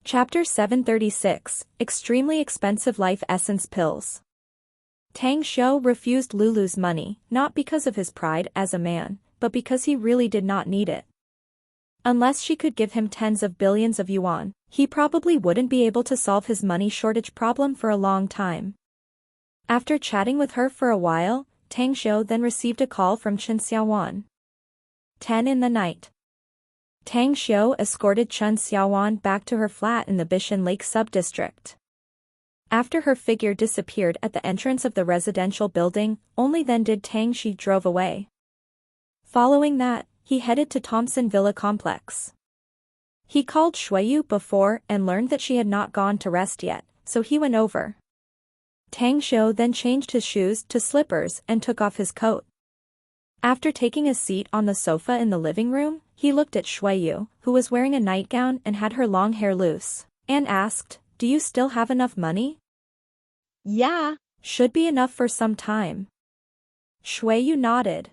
Chapter 736, Extremely Expensive Life Essence Pills. Tang Xiu refused Lulu's money, not because of his pride as a man, but because he really did not need it. Unless she could give him tens of billions of yuan, he probably wouldn't be able to solve his money shortage problem for a long time. After chatting with her for a while, Tang Xiu then received a call from Chen Xiaowan. 10 in the night. Tang Xiu escorted Chen Xiaowan back to her flat in the Bishan Lake sub-district. After her figure disappeared at the entrance of the residential building, only then did Tang Xi drove away. Following that, he headed to Thompson Villa complex. He called Shuiyu before and learned that she had not gone to rest yet, so he went over. Tang Xiu then changed his shoes to slippers and took off his coat. After taking a seat on the sofa in the living room, he looked at Shuiyu, who was wearing a nightgown and had her long hair loose, and asked, "Do you still have enough money?" "Yeah. Should be enough for some time." Shuiyu nodded.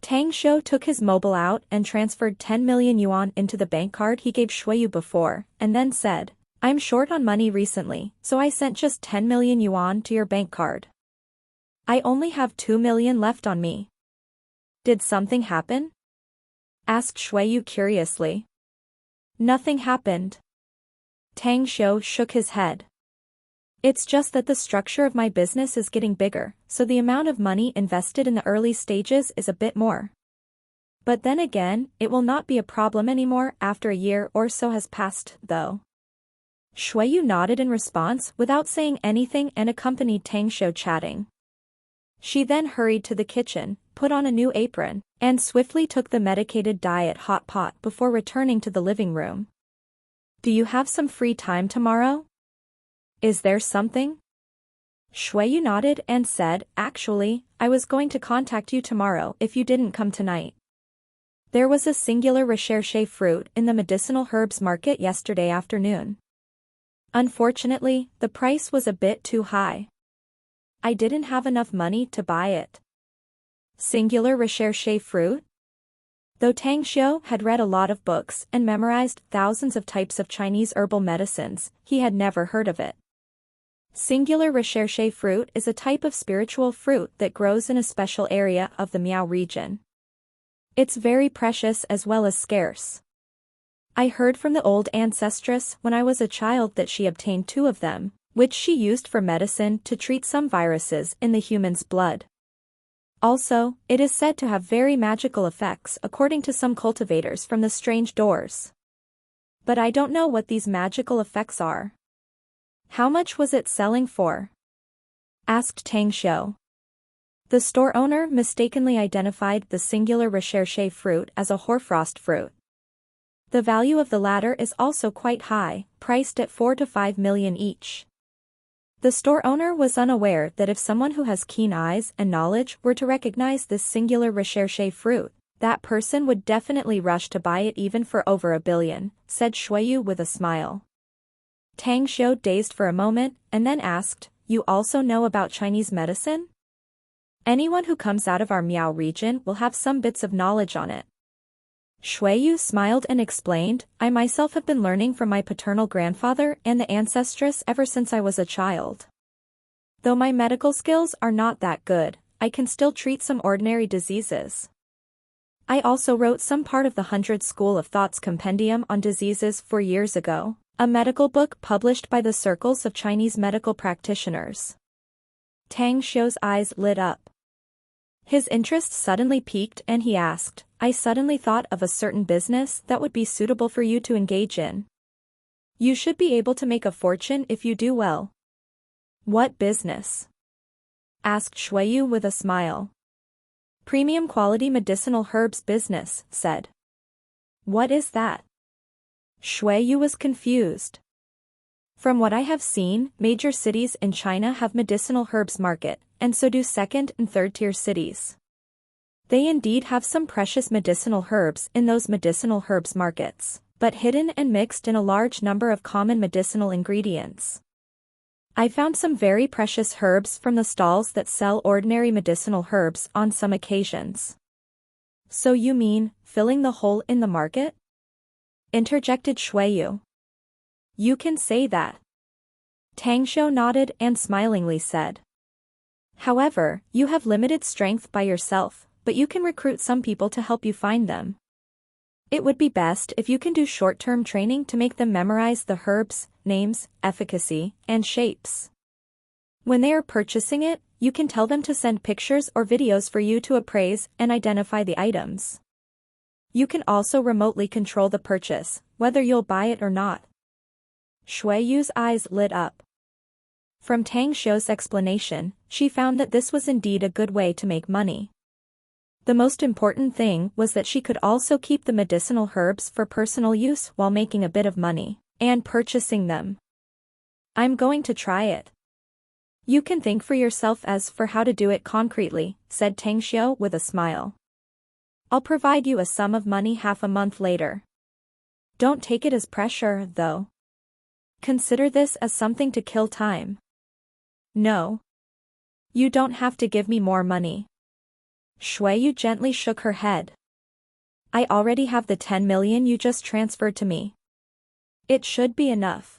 Tang Xiu took his mobile out and transferred 10 million yuan into the bank card he gave Shuiyu before, and then said, "I'm short on money recently, so I sent just 10 million yuan to your bank card. I only have 2 million left on me." "Did something happen?" asked Shuiyu curiously. "Nothing happened." Tang Xiu shook his head. "It's just that the structure of my business is getting bigger, so the amount of money invested in the early stages is a bit more. But then again, it will not be a problem anymore after a year or so has passed, though." Shuiyu nodded in response without saying anything and accompanied Tang Xiu chatting. She then hurried to the kitchen, put on a new apron, and swiftly took the medicated diet hot pot before returning to the living room. "Do you have some free time tomorrow? Is there something?" Shuiyu nodded and said, "Actually, I was going to contact you tomorrow if you didn't come tonight. There was a singular recherche fruit in the medicinal herbs market yesterday afternoon. Unfortunately, the price was a bit too high. I didn't have enough money to buy it." Singular recherche fruit? Though Tang Xiu had read a lot of books and memorized thousands of types of Chinese herbal medicines, he had never heard of it. Singular recherche fruit is a type of spiritual fruit that grows in a special area of the Miao region. It's very precious as well as scarce. I heard from the old ancestress when I was a child that she obtained 2 of them, which she used for medicine to treat some viruses in the human's blood. Also, it is said to have very magical effects according to some cultivators from the strange doors. But I don't know what these magical effects are. "How much was it selling for?" asked Tang Xiu. The store owner mistakenly identified the singular recherche fruit as a hoarfrost fruit. The value of the latter is also quite high, priced at 4 to 5 million each. The store owner was unaware that if someone who has keen eyes and knowledge were to recognize this singular recherche fruit, that person would definitely rush to buy it even for over 1 billion, said Shuiyu with a smile. Tang Xiu dazed for a moment, and then asked, "You also know about Chinese medicine? Anyone who comes out of our Miao region will have some bits of knowledge on it." Shuiyu smiled and explained, "I myself have been learning from my paternal grandfather and the ancestress ever since I was a child. Though my medical skills are not that good, I can still treat some ordinary diseases. I also wrote some part of the 100 School of Thought's Compendium on Diseases 4 years ago, a medical book published by the circles of Chinese medical practitioners." Tang Xiu's eyes lit up. His interest suddenly piqued and he asked, "I suddenly thought of a certain business that would be suitable for you to engage in. You should be able to make a fortune if you do well." "What business?" asked Shuiyu with a smile. "Premium quality medicinal herbs business," said. "What is that?" Shuiyu was confused. "From what I have seen, major cities in China have medicinal herbs market, and so do second and third tier cities. They indeed have some precious medicinal herbs in those medicinal herbs markets, but hidden and mixed in a large number of common medicinal ingredients. I found some very precious herbs from the stalls that sell ordinary medicinal herbs on some occasions." "So you mean, filling the hole in the market?" interjected Shuiyu. You can say that. Tang Xiu nodded and smilingly said. However, you have limited strength by yourself, but you can recruit some people to help you find them. It would be best if you can do short-term training to make them memorize the herbs, names, efficacy, and shapes. When they are purchasing it, you can tell them to send pictures or videos for you to appraise and identify the items. You can also remotely control the purchase, whether you'll buy it or not. Shui Yu's eyes lit up. From Tang Xiu's explanation, she found that this was indeed a good way to make money. The most important thing was that she could also keep the medicinal herbs for personal use while making a bit of money and purchasing them. I'm going to try it. You can think for yourself as for how to do it concretely, said Tang Xiu with a smile. I'll provide you a sum of money half a month later. Don't take it as pressure, though. Consider this as something to kill time. No. You don't have to give me more money. Shui Yu gently shook her head. I already have the 10 million you just transferred to me. It should be enough.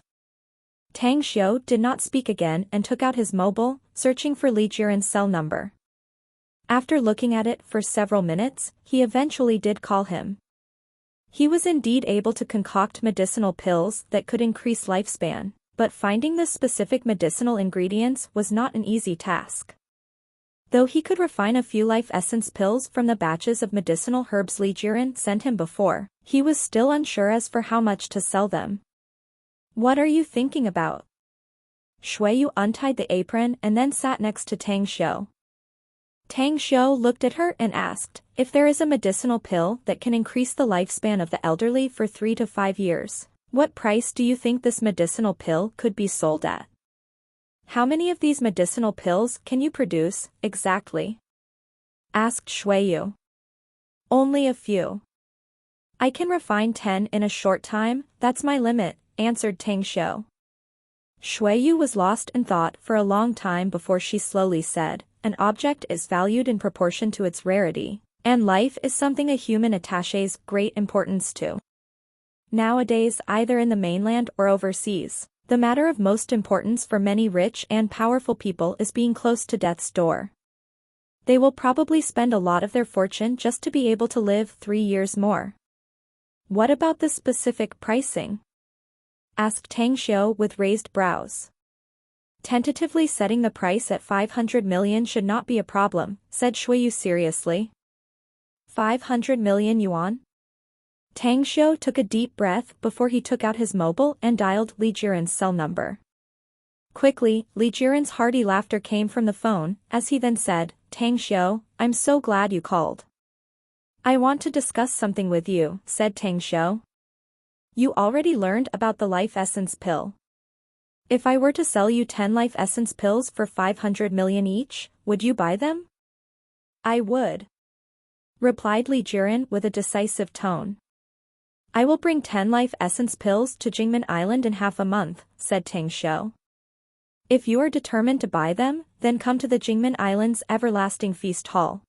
Tang Xiu did not speak again and took out his mobile, searching for Li Jiren's cell number. After looking at it for several minutes, he eventually did call him. He was indeed able to concoct medicinal pills that could increase lifespan, but finding the specific medicinal ingredients was not an easy task. Though he could refine a few life essence pills from the batches of medicinal herbs Li Jiren sent him before, he was still unsure as for how much to sell them. What are you thinking about? Shui Yu untied the apron and then sat next to Tang Xiu. Tang Xiu looked at her and asked, if there is a medicinal pill that can increase the lifespan of the elderly for 3 to 5 years, what price do you think this medicinal pill could be sold at? How many of these medicinal pills can you produce, exactly? Asked Shui Yu. Only a few. I can refine 10 in a short time, that's my limit, answered Tang Xiu. Shui Yu was lost in thought for a long time before she slowly said, an object is valued in proportion to its rarity, and life is something a human attaches great importance to. Nowadays, either in the mainland or overseas, the matter of most importance for many rich and powerful people is being close to death's door. They will probably spend a lot of their fortune just to be able to live 3 years more. What about the specific pricing? Asked Tang Xiu with raised brows. Tentatively setting the price at 500 million should not be a problem, said Shui Yu seriously. 500 million yuan? Tang Xiu took a deep breath before he took out his mobile and dialed Li Jiren's cell number. Quickly, Li Jiren's hearty laughter came from the phone, as he then said, Tang Xiu, I'm so glad you called. I want to discuss something with you, said Tang Xiu. You already learned about the life essence pill. If I were to sell you 10 life essence pills for 500 million each, would you buy them? I would. Replied Li Jiren with a decisive tone. I will bring 10 life essence pills to Jingmen Island in half a month, said Tang Xiu. If you are determined to buy them, then come to the Jingmen Island's everlasting feast hall.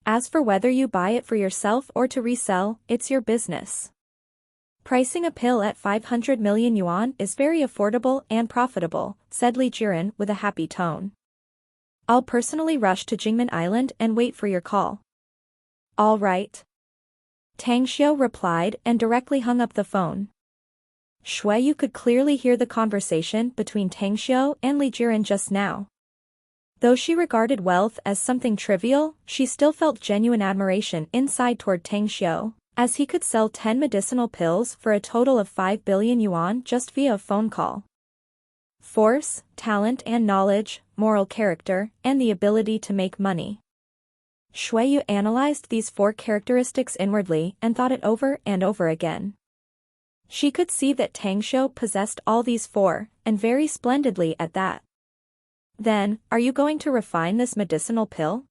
As for whether you buy it for yourself or to resell, it's your business. Pricing a pill at 500 million yuan is very affordable and profitable, said Li Jiren with a happy tone. I'll personally rush to Jingmen Island and wait for your call. All right. Tang Xiu replied and directly hung up the phone. Shui Yu could clearly hear the conversation between Tang Xiu and Li Jiren just now. Though she regarded wealth as something trivial, she still felt genuine admiration inside toward Tang Xiu, as he could sell 10 medicinal pills for a total of 5 billion yuan just via a phone call. Force, talent and knowledge, moral character, and the ability to make money. Shui Yu analyzed these 4 characteristics inwardly and thought it over and over again. She could see that Tang Xiu possessed all these 4, and very splendidly at that. Then, are you going to refine this medicinal pill?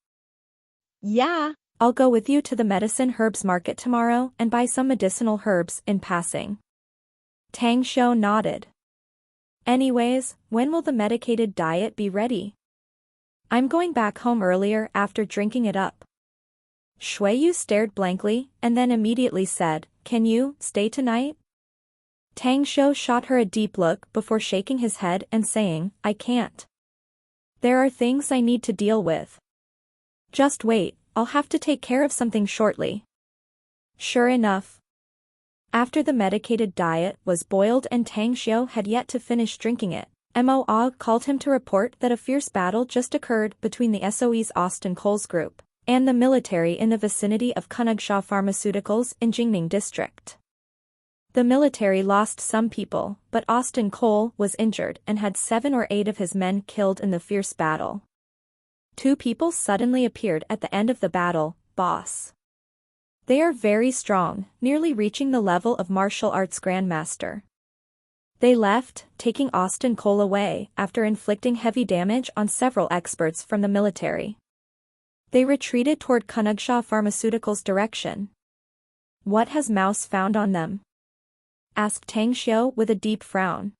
Yeah. I'll go with you to the medicine herbs market tomorrow and buy some medicinal herbs in passing. Tang Xiu nodded. Anyways, when will the medicated diet be ready? I'm going back home earlier after drinking it up. Shui Yu stared blankly and then immediately said, Can you stay tonight? Tang Shou shot her a deep look before shaking his head and saying, I can't. There are things I need to deal with. Just wait, I'll have to take care of something shortly. Sure enough. After the medicated diet was boiled and Tang Shou had yet to finish drinking it, Mo called him to report that a fierce battle just occurred between the SOE's Austin Coles group and the military in the vicinity of Kunagsha Pharmaceuticals in Jingning district. The military lost some people, but Austin Cole was injured and had 7 or 8 of his men killed in the fierce battle. 2 people suddenly appeared at the end of the battle, boss. They are very strong, nearly reaching the level of martial arts grandmaster. They left, taking Austin Cole away after inflicting heavy damage on several experts from the military. They retreated toward Kunagsha Pharmaceuticals' direction. What has Mouse found on them? Asked Tang Shou with a deep frown.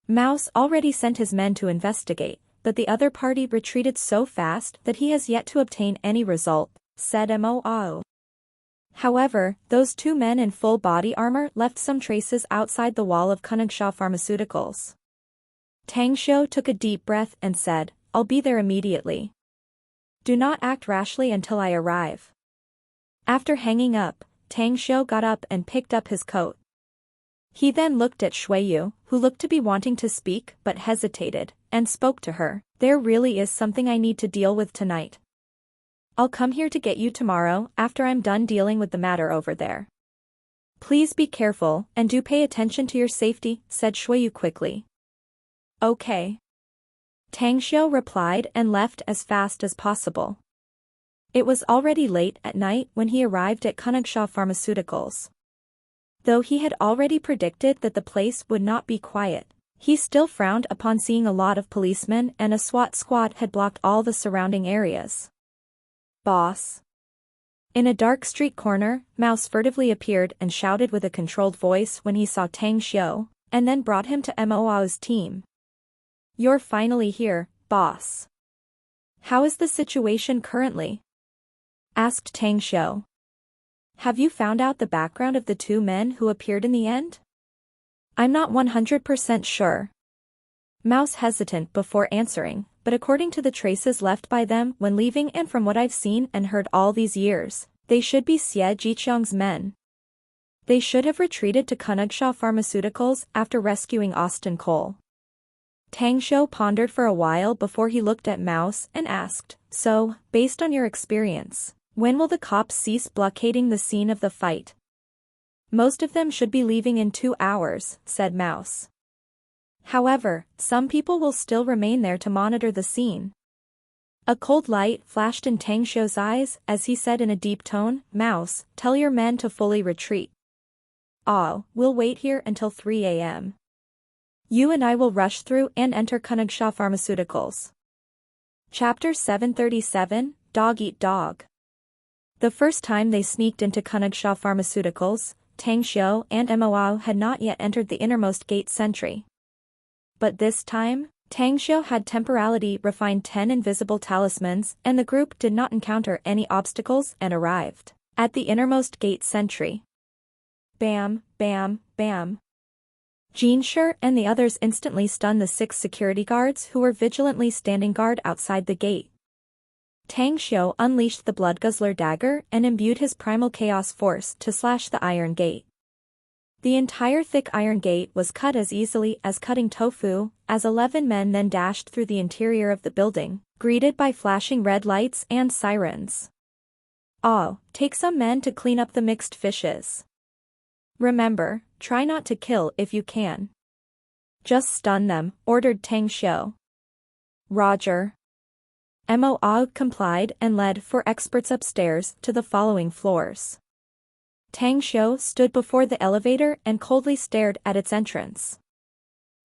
Mouse already sent his men to investigate, but the other party retreated so fast that he has yet to obtain any result, said Mo. However, those 2 men in full body armor left some traces outside the wall of Kunagsha Pharmaceuticals. Tang Shou took a deep breath and said, I'll be there immediately. Do not act rashly until I arrive. After hanging up, Tang Shou got up and picked up his coat. He then looked at Shuiyu, who looked to be wanting to speak but hesitated, and spoke to her. There really is something I need to deal with tonight. I'll come here to get you tomorrow after I'm done dealing with the matter over there. Please be careful and do pay attention to your safety, said Shuiyu quickly. Okay. Tang Shou replied and left as fast as possible. It was already late at night when he arrived at Kunagsha Pharmaceuticals. Though he had already predicted that the place would not be quiet, he still frowned upon seeing a lot of policemen and a SWAT squad had blocked all the surrounding areas. Boss. In a dark street corner, Mouse furtively appeared and shouted with a controlled voice when he saw Tang Shou, and then brought him to Mo's team. You're finally here, boss. How is the situation currently? Asked Tang Shou. Have you found out the background of the 2 men who appeared in the end? I'm not 100% sure. Mouse hesitant before answering, but according to the traces left by them when leaving and from what I've seen and heard all these years, they should be Xie Jiqiang's men. They should have retreated to Kunagsha Pharmaceuticals after rescuing Austin Cole. Tang Shou pondered for a while before he looked at Mouse and asked, So, based on your experience, when will the cops cease blockading the scene of the fight? Most of them should be leaving in 2 hours, said Mouse. However, some people will still remain there to monitor the scene. A cold light flashed in Tang Shou's eyes as he said in a deep tone, Mouse, tell your men to fully retreat. We'll wait here until 3 a.m. You and I will rush through and enter Kunagsha Pharmaceuticals. Chapter 737, Dog Eat Dog. The first time they sneaked into Kunagsha Pharmaceuticals, Tang Shou and Mo had not yet entered the innermost gate sentry. But this time, Tang Shou had temporality refined 10 invisible talismans and the group did not encounter any obstacles and arrived at the innermost gate sentry. Bam, bam, bam. Jing and the others instantly stunned the 6 security guards who were vigilantly standing guard outside the gate. Tang Shou unleashed the Bloodguzzler dagger and imbued his primal chaos force to slash the iron gate. The entire thick iron gate was cut as easily as cutting tofu, as 11 men then dashed through the interior of the building, greeted by flashing red lights and sirens. Take some men to clean up the mixed fishes. Remember, try not to kill if you can. Just stun them, ordered Tang Shou. Roger. Mo complied and led 4 experts upstairs to the following floors. Tang Shou stood before the elevator and coldly stared at its entrance.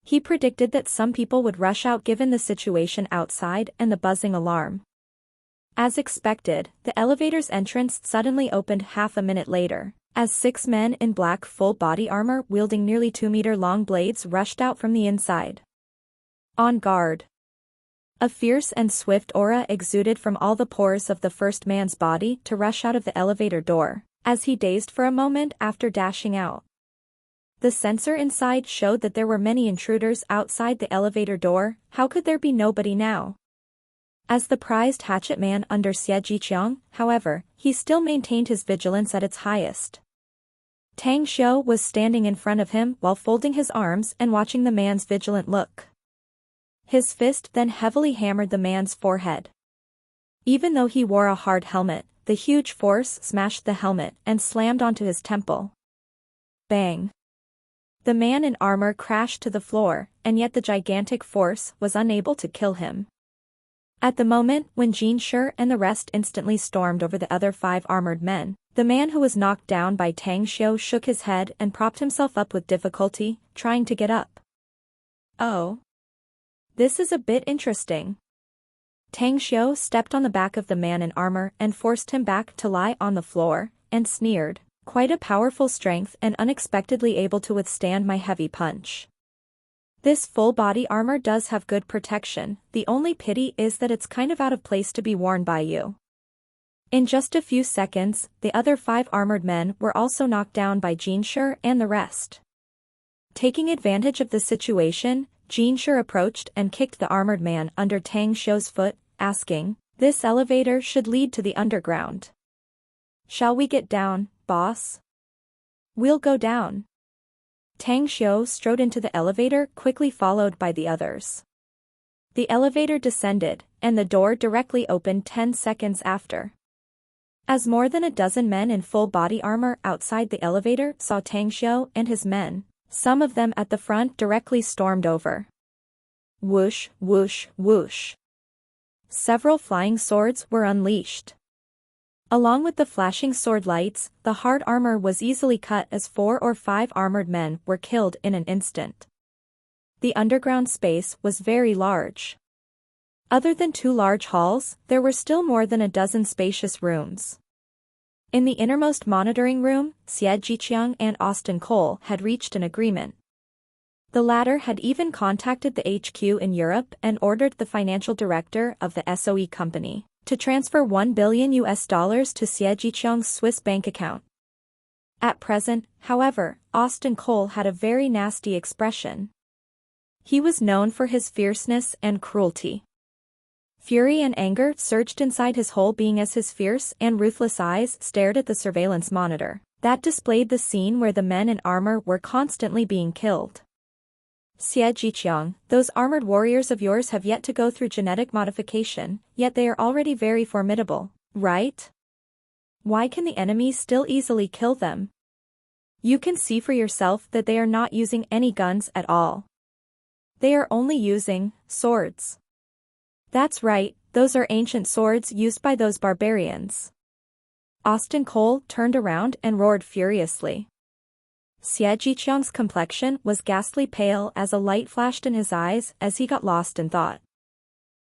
He predicted that some people would rush out given the situation outside and the buzzing alarm. As expected, the elevator's entrance suddenly opened half a minute later, as 6 men in black full body armor wielding nearly 2-meter-long blades rushed out from the inside. On guard. A fierce and swift aura exuded from all the pores of the first man's body to rush out of the elevator door, as he dazed for a moment after dashing out. The sensor inside showed that there were many intruders outside the elevator door. How could there be nobody now? As the prized hatchet man under Xie Jiqiang, however, he still maintained his vigilance at its highest. Tang Xiu was standing in front of him while folding his arms and watching the man's vigilant look. His fist then heavily hammered the man's forehead. Even though he wore a hard helmet, the huge force smashed the helmet and slammed onto his temple. Bang! The man in armor crashed to the floor, and yet the gigantic force was unable to kill him. At the moment when Jin Shi and the rest instantly stormed over the other 5 armored men, the man who was knocked down by Tang Xiu shook his head and propped himself up with difficulty, trying to get up. Oh. This is a bit interesting. Tang Xiu stepped on the back of the man in armor and forced him back to lie on the floor, and sneered, "Quite a powerful strength and unexpectedly able to withstand my heavy punch. This full-body armor does have good protection, the only pity is that it's kind of out of place to be worn by you." In just a few seconds, the other 5 armored men were also knocked down by Jin Shi and the rest. Taking advantage of the situation, Jin Shi approached and kicked the armored man under Tang Xiu's foot, asking, "This elevator should lead to the underground. Shall we get down, boss?" "We'll go down." Tang Xiu strode into the elevator, quickly followed by the others. The elevator descended, and the door directly opened 10 seconds after. As more than a dozen men in full body armor outside the elevator saw Tang Xiu and his men, some of them at the front directly stormed over. Whoosh, whoosh, whoosh. Several flying swords were unleashed. Along with the flashing sword lights, the hard armor was easily cut as 4 or 5 armored men were killed in an instant. The underground space was very large. Other than 2 large halls, there were still more than a dozen spacious rooms. In the innermost monitoring room, Xie Jiqiang and Austin Cole had reached an agreement. The latter had even contacted the HQ in Europe and ordered the financial director of the SOE company to transfer $1 billion to Xie Jiqiang's Swiss bank account. At present, however, Austin Cole had a very nasty expression. He was known for his fierceness and cruelty. Fury and anger surged inside his whole being as his fierce and ruthless eyes stared at the surveillance monitor that displayed the scene where the men in armor were constantly being killed. "Xie Jiqiang, those armored warriors of yours have yet to go through genetic modification, yet they are already very formidable, right? Why can the enemy still easily kill them? You can see for yourself that they are not using any guns at all. They are only using swords. That's right, those are ancient swords used by those barbarians." Austin Cole turned around and roared furiously. Xie Jiqiang's complexion was ghastly pale as a light flashed in his eyes as he got lost in thought.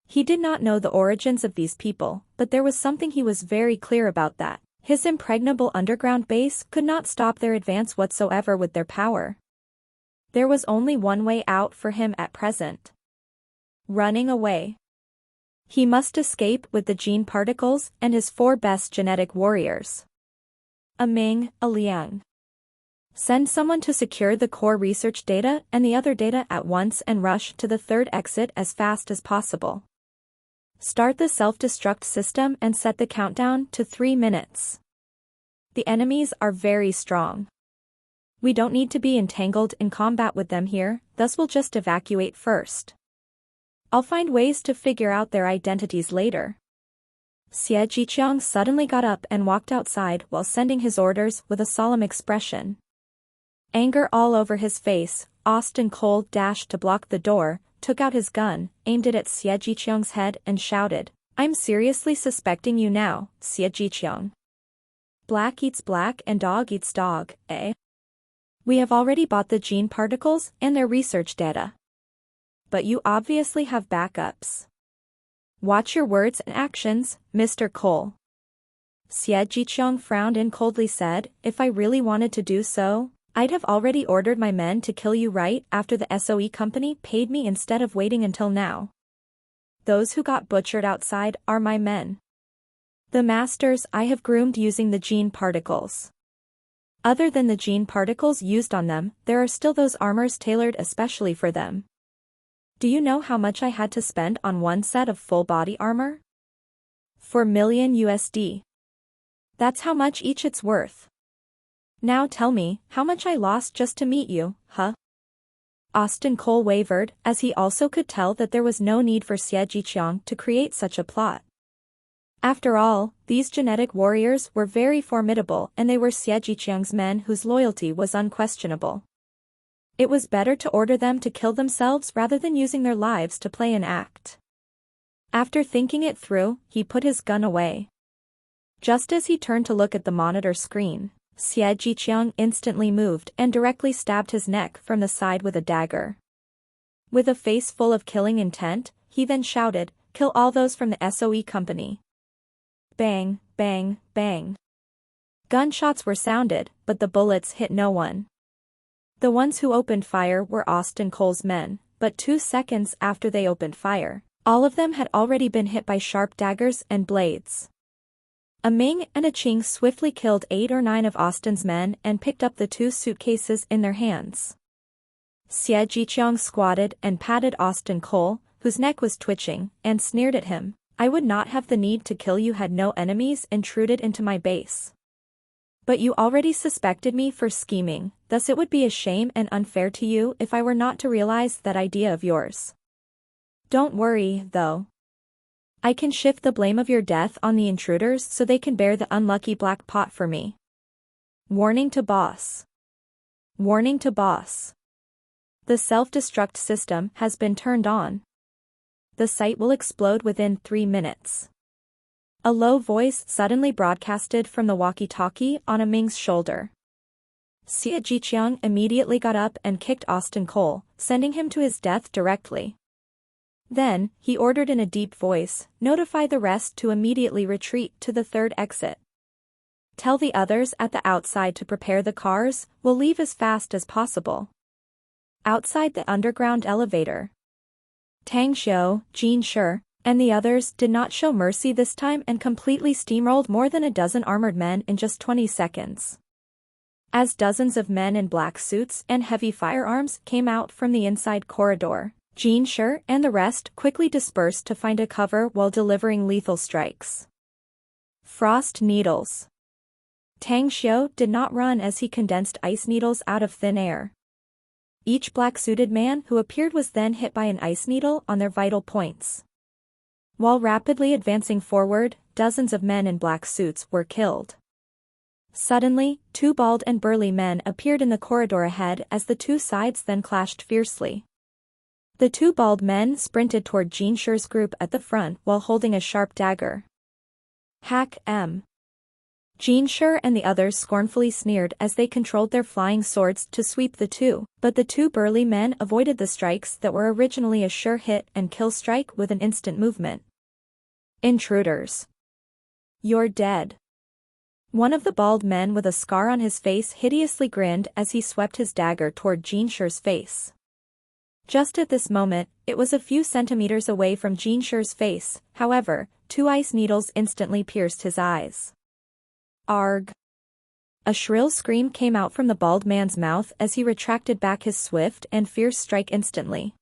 He did not know the origins of these people, but there was something he was very clear about, that his impregnable underground base could not stop their advance whatsoever with their power. There was only one way out for him at present. Running away. He must escape with the gene particles and his 4 best genetic warriors. A Ming, a Liang. Send someone to secure the core research data and the other data at once and rush to the 3rd exit as fast as possible. Start the self-destruct system and set the countdown to 3 minutes. The enemies are very strong. We don't need to be entangled in combat with them here, thus we'll just evacuate first. I'll find ways to figure out their identities later. Xie Jiqiang suddenly got up and walked outside while sending his orders with a solemn expression. Anger all over his face, Austin Cole dashed to block the door, took out his gun, aimed it at Xie Jiqiang's head and shouted, "I'm seriously suspecting you now, Xie Jiqiang. Black eats black and dog eats dog, eh? We have already bought the gene particles and their research data. But you obviously have backups. Watch your words and actions, Mr. Cole." Xie Jiqiang frowned and coldly said, "If I really wanted to do so, I'd have already ordered my men to kill you right after the SOE company paid me instead of waiting until now. Those who got butchered outside are my men. The masters I have groomed using the gene particles. Other than the gene particles used on them, there are still those armors tailored especially for them. Do you know how much I had to spend on one set of full-body armor? 4 million USD. That's how much each it's worth. Now tell me, how much I lost just to meet you, huh? Austin Cole wavered, as he also could tell that there was no need for Xie Jiqiang to create such a plot. After all, these genetic warriors were very formidable and they were Xie Jiqiang's men whose loyalty was unquestionable. It was better to order them to kill themselves rather than using their lives to play an act. After thinking it through, he put his gun away. Just as he turned to look at the monitor screen, Xie Jiqiang instantly moved and directly stabbed his neck from the side with a dagger. With a face full of killing intent, he then shouted, "Kill all those from the SOE company." Bang, bang, bang. Gunshots were sounded, but the bullets hit no one. The ones who opened fire were Austin Cole's men, but 2 seconds after they opened fire, all of them had already been hit by sharp daggers and blades. A Ming and a Jing swiftly killed 8 or 9 of Austin's men and picked up the 2 suitcases in their hands. Xie Jiqiang squatted and patted Austin Cole, whose neck was twitching, and sneered at him, "I would not have the need to kill you had no enemies intruded into my base. But you already suspected me for scheming, thus it would be a shame and unfair to you if I were not to realize that idea of yours. Don't worry, though. I can shift the blame of your death on the intruders so they can bear the unlucky black pot for me. Warning to boss. Warning to boss. The self-destruct system has been turned on. The site will explode within 3 minutes. A low voice suddenly broadcasted from the walkie-talkie on a Ming's shoulder. Xie Jiqiang immediately got up and kicked Austin Cole, sending him to his death directly. Then, he ordered in a deep voice, "Notify the rest to immediately retreat to the 3rd exit. Tell the others at the outside to prepare the cars, we'll leave as fast as possible." Outside the underground elevator, Tang Xiu, Jin Shi, and the others did not show mercy this time and completely steamrolled more than a dozen armored men in just 20 seconds. As dozens of men in black suits and heavy firearms came out from the inside corridor, Jin Shi and the rest quickly dispersed to find a cover while delivering lethal strikes. Frost needles. Tang Xiu did not run as he condensed ice needles out of thin air. Each black-suited man who appeared was then hit by an ice needle on their vital points. While rapidly advancing forward, dozens of men in black suits were killed. Suddenly, 2 bald and burly men appeared in the corridor ahead as the 2 sides then clashed fiercely. The 2 bald men sprinted toward Jin Shi's group at the front while holding a sharp dagger. Hack M. Jin Shi and the others scornfully sneered as they controlled their flying swords to sweep the 2, but the 2 burly men avoided the strikes that were originally a sure hit and kill strike with an instant movement. Intruders. You're dead. One of the bald men with a scar on his face hideously grinned as he swept his dagger toward Jin Shi's face. Just at this moment, it was a few centimeters away from Jin Shi's face, however, 2 ice needles instantly pierced his eyes. Arg! A shrill scream came out from the bald man's mouth as he retracted back his swift and fierce strike instantly.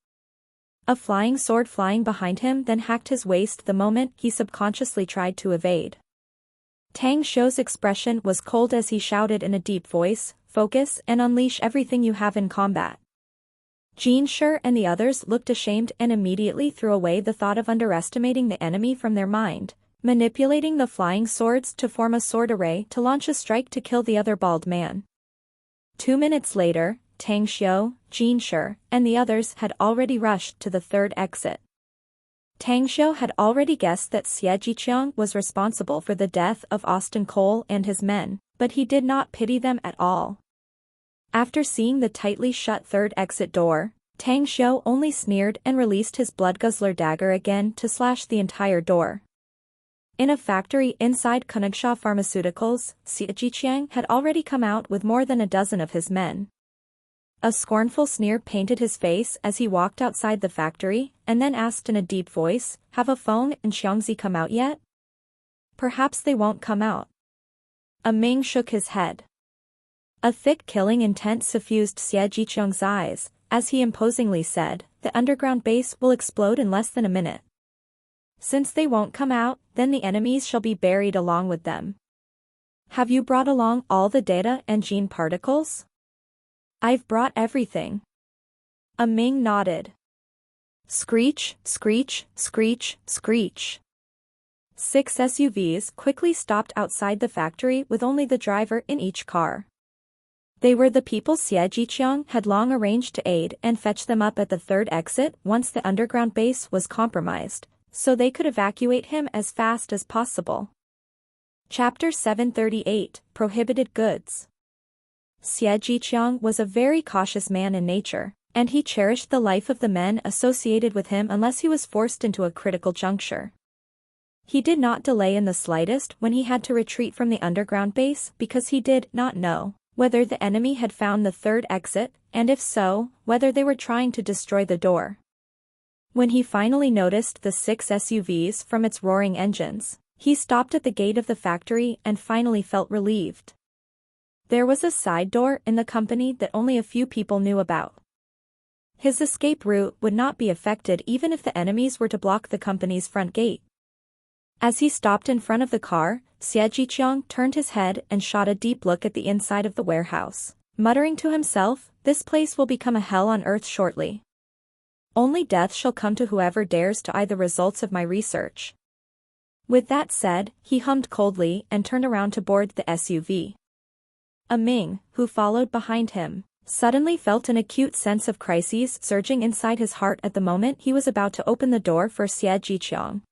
A flying sword flying behind him then hacked his waist the moment he subconsciously tried to evade. Tang Xiu's expression was cold as he shouted in a deep voice, "Focus and unleash everything you have in combat." Jin Shi and the others looked ashamed and immediately threw away the thought of underestimating the enemy from their mind, manipulating the flying swords to form a sword array to launch a strike to kill the other bald man. 2 minutes later, Tang Xiu, Jin Shi, and the others had already rushed to the 3rd exit. Tang Xiu had already guessed that Xie Jiqiang was responsible for the death of Austin Cole and his men, but he did not pity them at all. After seeing the tightly shut 3rd exit door, Tang Xiu only sneered and released his blood-guzzler dagger again to slash the entire door. In a factory inside Koningsha Pharmaceuticals, Xie Jiqiang had already come out with more than a dozen of his men. A scornful sneer painted his face as he walked outside the factory, and then asked in a deep voice, "Have a Feng and Xiangzi come out yet?" "Perhaps they won't come out." A Ming shook his head. A thick killing intent suffused Xie Jiqiang's eyes, as he imposingly said, "The underground base will explode in less than a minute. Since they won't come out, then the enemies shall be buried along with them. Have you brought along all the data and gene particles?" "I've brought everything." Ming nodded. Screech, screech, screech, screech. 6 SUVs quickly stopped outside the factory with only the driver in each car. They were the people Xie Jiqiang had long arranged to aid and fetch them up at the third exit once the underground base was compromised, so they could evacuate him as fast as possible. Chapter 738, Prohibited Goods. Xie Jiqiang was a very cautious man in nature, and he cherished the life of the men associated with him unless he was forced into a critical juncture. He did not delay in the slightest when he had to retreat from the underground base because he did not know whether the enemy had found the third exit, and if so, whether they were trying to destroy the door. When he finally noticed the 6 SUVs from its roaring engines, he stopped at the gate of the factory and finally felt relieved. There was a side door in the company that only a few people knew about. His escape route would not be affected even if the enemies were to block the company's front gate. As he stopped in front of the car, Xie Jiqiang turned his head and shot a deep look at the inside of the warehouse, muttering to himself, "This place will become a hell on earth shortly. Only death shall come to whoever dares to eye the results of my research." With that said, he hummed coldly and turned around to board the SUV. Ming, who followed behind him, suddenly felt an acute sense of crises surging inside his heart at the moment he was about to open the door for Xie Jiqiang.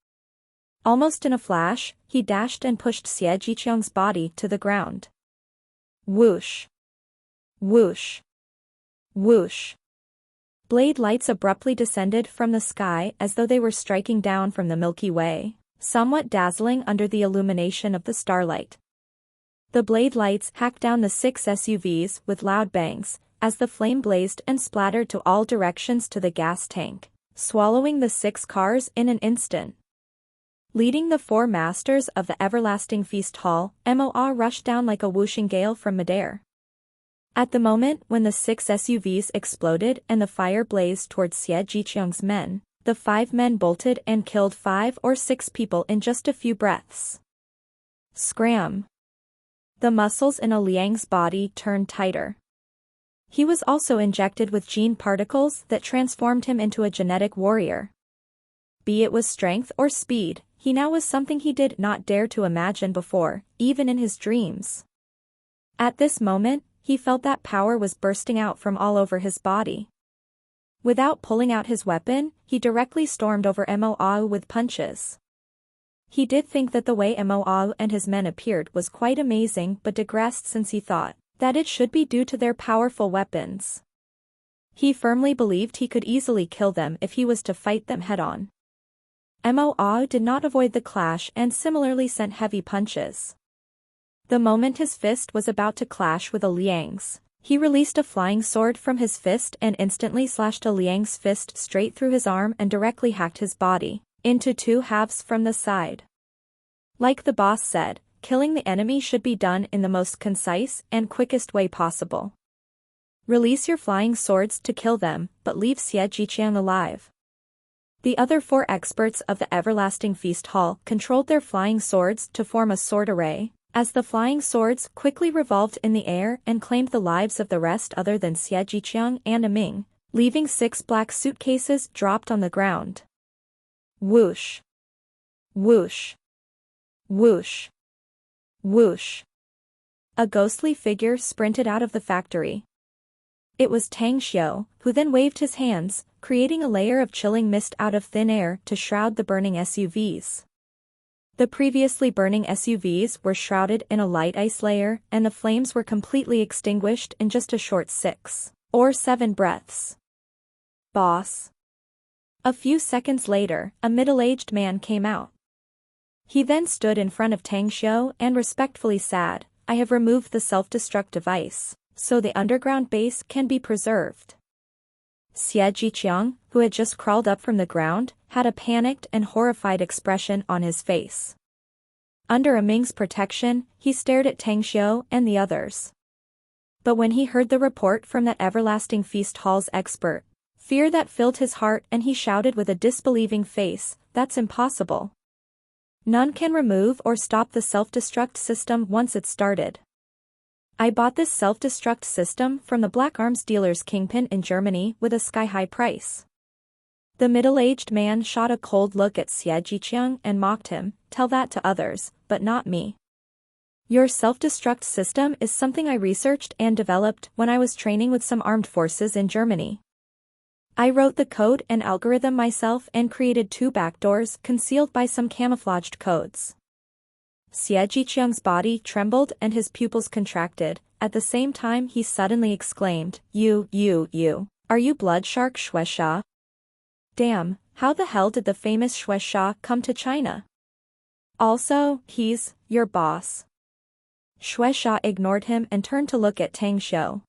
Almost in a flash, he dashed and pushed Xie Jiqiang's body to the ground. Whoosh! Whoosh! Whoosh! Blade lights abruptly descended from the sky as though they were striking down from the Milky Way, somewhat dazzling under the illumination of the starlight. The blade lights hacked down the 6 SUVs with loud bangs, as the flame blazed and splattered to all directions to the gas tank, swallowing the 6 cars in an instant. Leading the 4 masters of the everlasting feast hall, Moa rushed down like a whooshing gale from midair. At the moment when the 6 SUVs exploded and the fire blazed towards Xie Jiqiang's men, the 5 men bolted and killed 5 or 6 people in just a few breaths. Scram! The muscles in Liang's body turned tighter. He was also injected with gene particles that transformed him into a genetic warrior. Be it with strength or speed, he now was something he did not dare to imagine before, even in his dreams. At this moment, he felt that power was bursting out from all over his body. Without pulling out his weapon, he directly stormed over Moa with punches. He did think that the way Moa and his men appeared was quite amazing but digressed since he thought that it should be due to their powerful weapons. He firmly believed he could easily kill them if he was to fight them head-on. Moa did not avoid the clash and similarly sent heavy punches. The moment his fist was about to clash with Liang's, he released a flying sword from his fist and instantly slashed Liang's fist straight through his arm and directly hacked his body into 2 halves from the side. Like the boss said, killing the enemy should be done in the most concise and quickest way possible. Release your flying swords to kill them, but leave Xie Jiqiang alive. The other 4 experts of the Everlasting Feast Hall controlled their flying swords to form a sword array, as the flying swords quickly revolved in the air and claimed the lives of the rest other than Xie Jiqiang and Ming, leaving 6 black suitcases dropped on the ground. Whoosh! Whoosh! Whoosh! Whoosh! A ghostly figure sprinted out of the factory. It was Tang Xiu, who then waved his hands, creating a layer of chilling mist out of thin air to shroud the burning SUVs. The previously burning SUVs were shrouded in a light ice layer and the flames were completely extinguished in just a short 6 or 7 breaths. Boss. A few seconds later, a middle-aged man came out. He then stood in front of Tang Xiu and respectfully said, "I have removed the self-destruct device, so the underground base can be preserved." Xie Jiqiang, who had just crawled up from the ground, had a panicked and horrified expression on his face. Under Ming's protection, he stared at Tang Xiu and the others. But when he heard the report from that everlasting feast hall's expert, fear that filled his heart and he shouted with a disbelieving face, "That's impossible. None can remove or stop the self-destruct system once it's started. I bought this self-destruct system from the black arms dealer's kingpin in Germany with a sky-high price." The middle-aged man shot a cold look at Xie Jiqiang and mocked him, "Tell that to others, but not me. Your self-destruct system is something I researched and developed when I was training with some armed forces in Germany. I wrote the code and algorithm myself and created 2 backdoors concealed by some camouflaged codes." Xie Jiqiang's body trembled and his pupils contracted. At the same time he suddenly exclaimed, You, are you blood shark Shueisha? Damn, how the hell did the famous Shueisha come to China? Also, he's your boss. Shueisha ignored him and turned to look at Tang Xiu.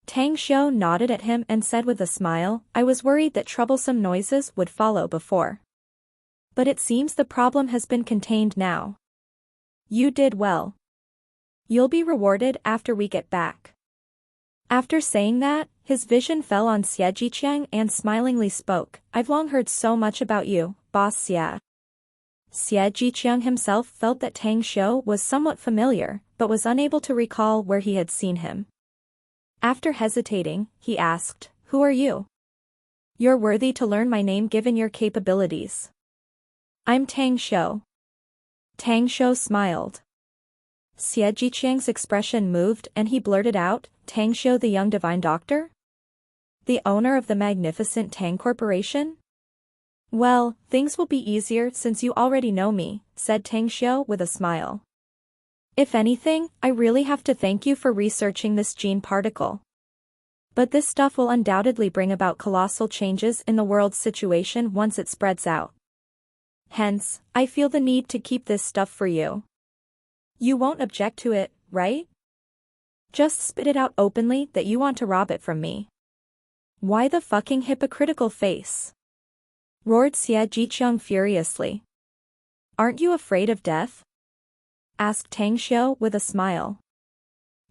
Tang Xiu nodded at him and said with a smile, "I was worried that troublesome noises would follow before. But it seems the problem has been contained now. You did well. You'll be rewarded after we get back." After saying that, his vision fell on Xie Jiqiang and smilingly spoke, "I've long heard so much about you, Boss Xie." Xie Jiqiang himself felt that Tang Xiu was somewhat familiar, but was unable to recall where he had seen him. After hesitating, he asked, "Who are you? You're worthy to learn my name given your capabilities." "I'm Tang Xiu." Tang Xiu smiled. Xie Jiqiang's expression moved and he blurted out, "Tang Xiu the young divine doctor? The owner of the magnificent Tang Corporation?" "Well, things will be easier since you already know me," said Tang Xiu with a smile. "If anything, I really have to thank you for researching this gene particle. But this stuff will undoubtedly bring about colossal changes in the world's situation once it spreads out. Hence, I feel the need to keep this stuff for you. You won't object to it, right? Just spit it out openly that you want to rob it from me." "Why the fucking hypocritical face?" roared Xie Jiqiang furiously. "Aren't you afraid of death?" asked Tang Xiu with a smile.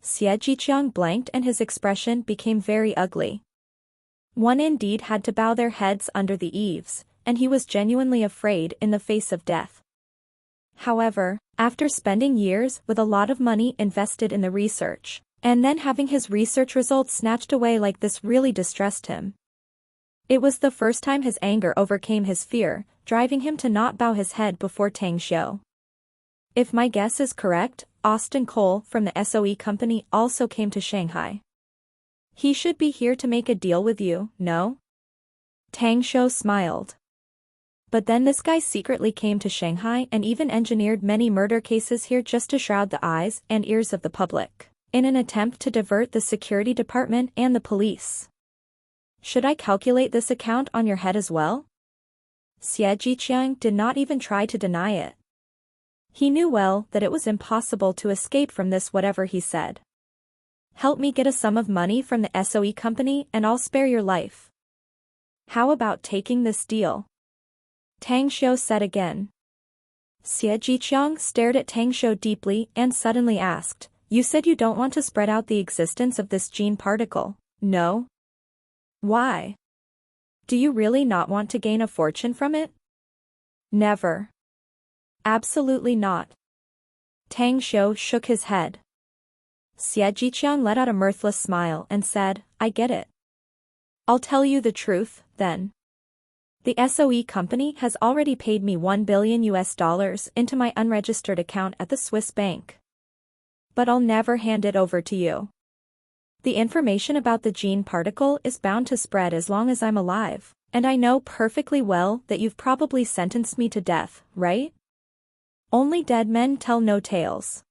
Xie Jiqiang blanked and his expression became very ugly. One indeed had to bow their heads under the eaves, and he was genuinely afraid in the face of death. However, after spending years with a lot of money invested in the research, and then having his research results snatched away like this really distressed him. It was the first time his anger overcame his fear, driving him to not bow his head before Tang Xiu. If my guess is correct, Austin Cole from the SOE company also came to Shanghai. He should be here to make a deal with you, no? Tang Xiu smiled. But then this guy secretly came to Shanghai and even engineered many murder cases here just to shroud the eyes and ears of the public, in an attempt to divert the security department and the police. Should I calculate this account on your head as well? Xie Jiqiang did not even try to deny it. He knew well that it was impossible to escape from this whatever he said. "Help me get a sum of money from the SOE company and I'll spare your life. How about taking this deal?" Tang Xiu said again. Xie Jiqiang stared at Tang Xiu deeply and suddenly asked, "You said you don't want to spread out the existence of this gene particle, no? Why? Do you really not want to gain a fortune from it?" "Never. Absolutely not." Tang Xiu shook his head. Xie Jiqiang let out a mirthless smile and said, "I get it. I'll tell you the truth, then. The SOE company has already paid me $1 billion into my unregistered account at the Swiss bank. But I'll never hand it over to you. The information about the gene particle is bound to spread as long as I'm alive, and I know perfectly well that you've probably sentenced me to death, right? Only dead men tell no tales."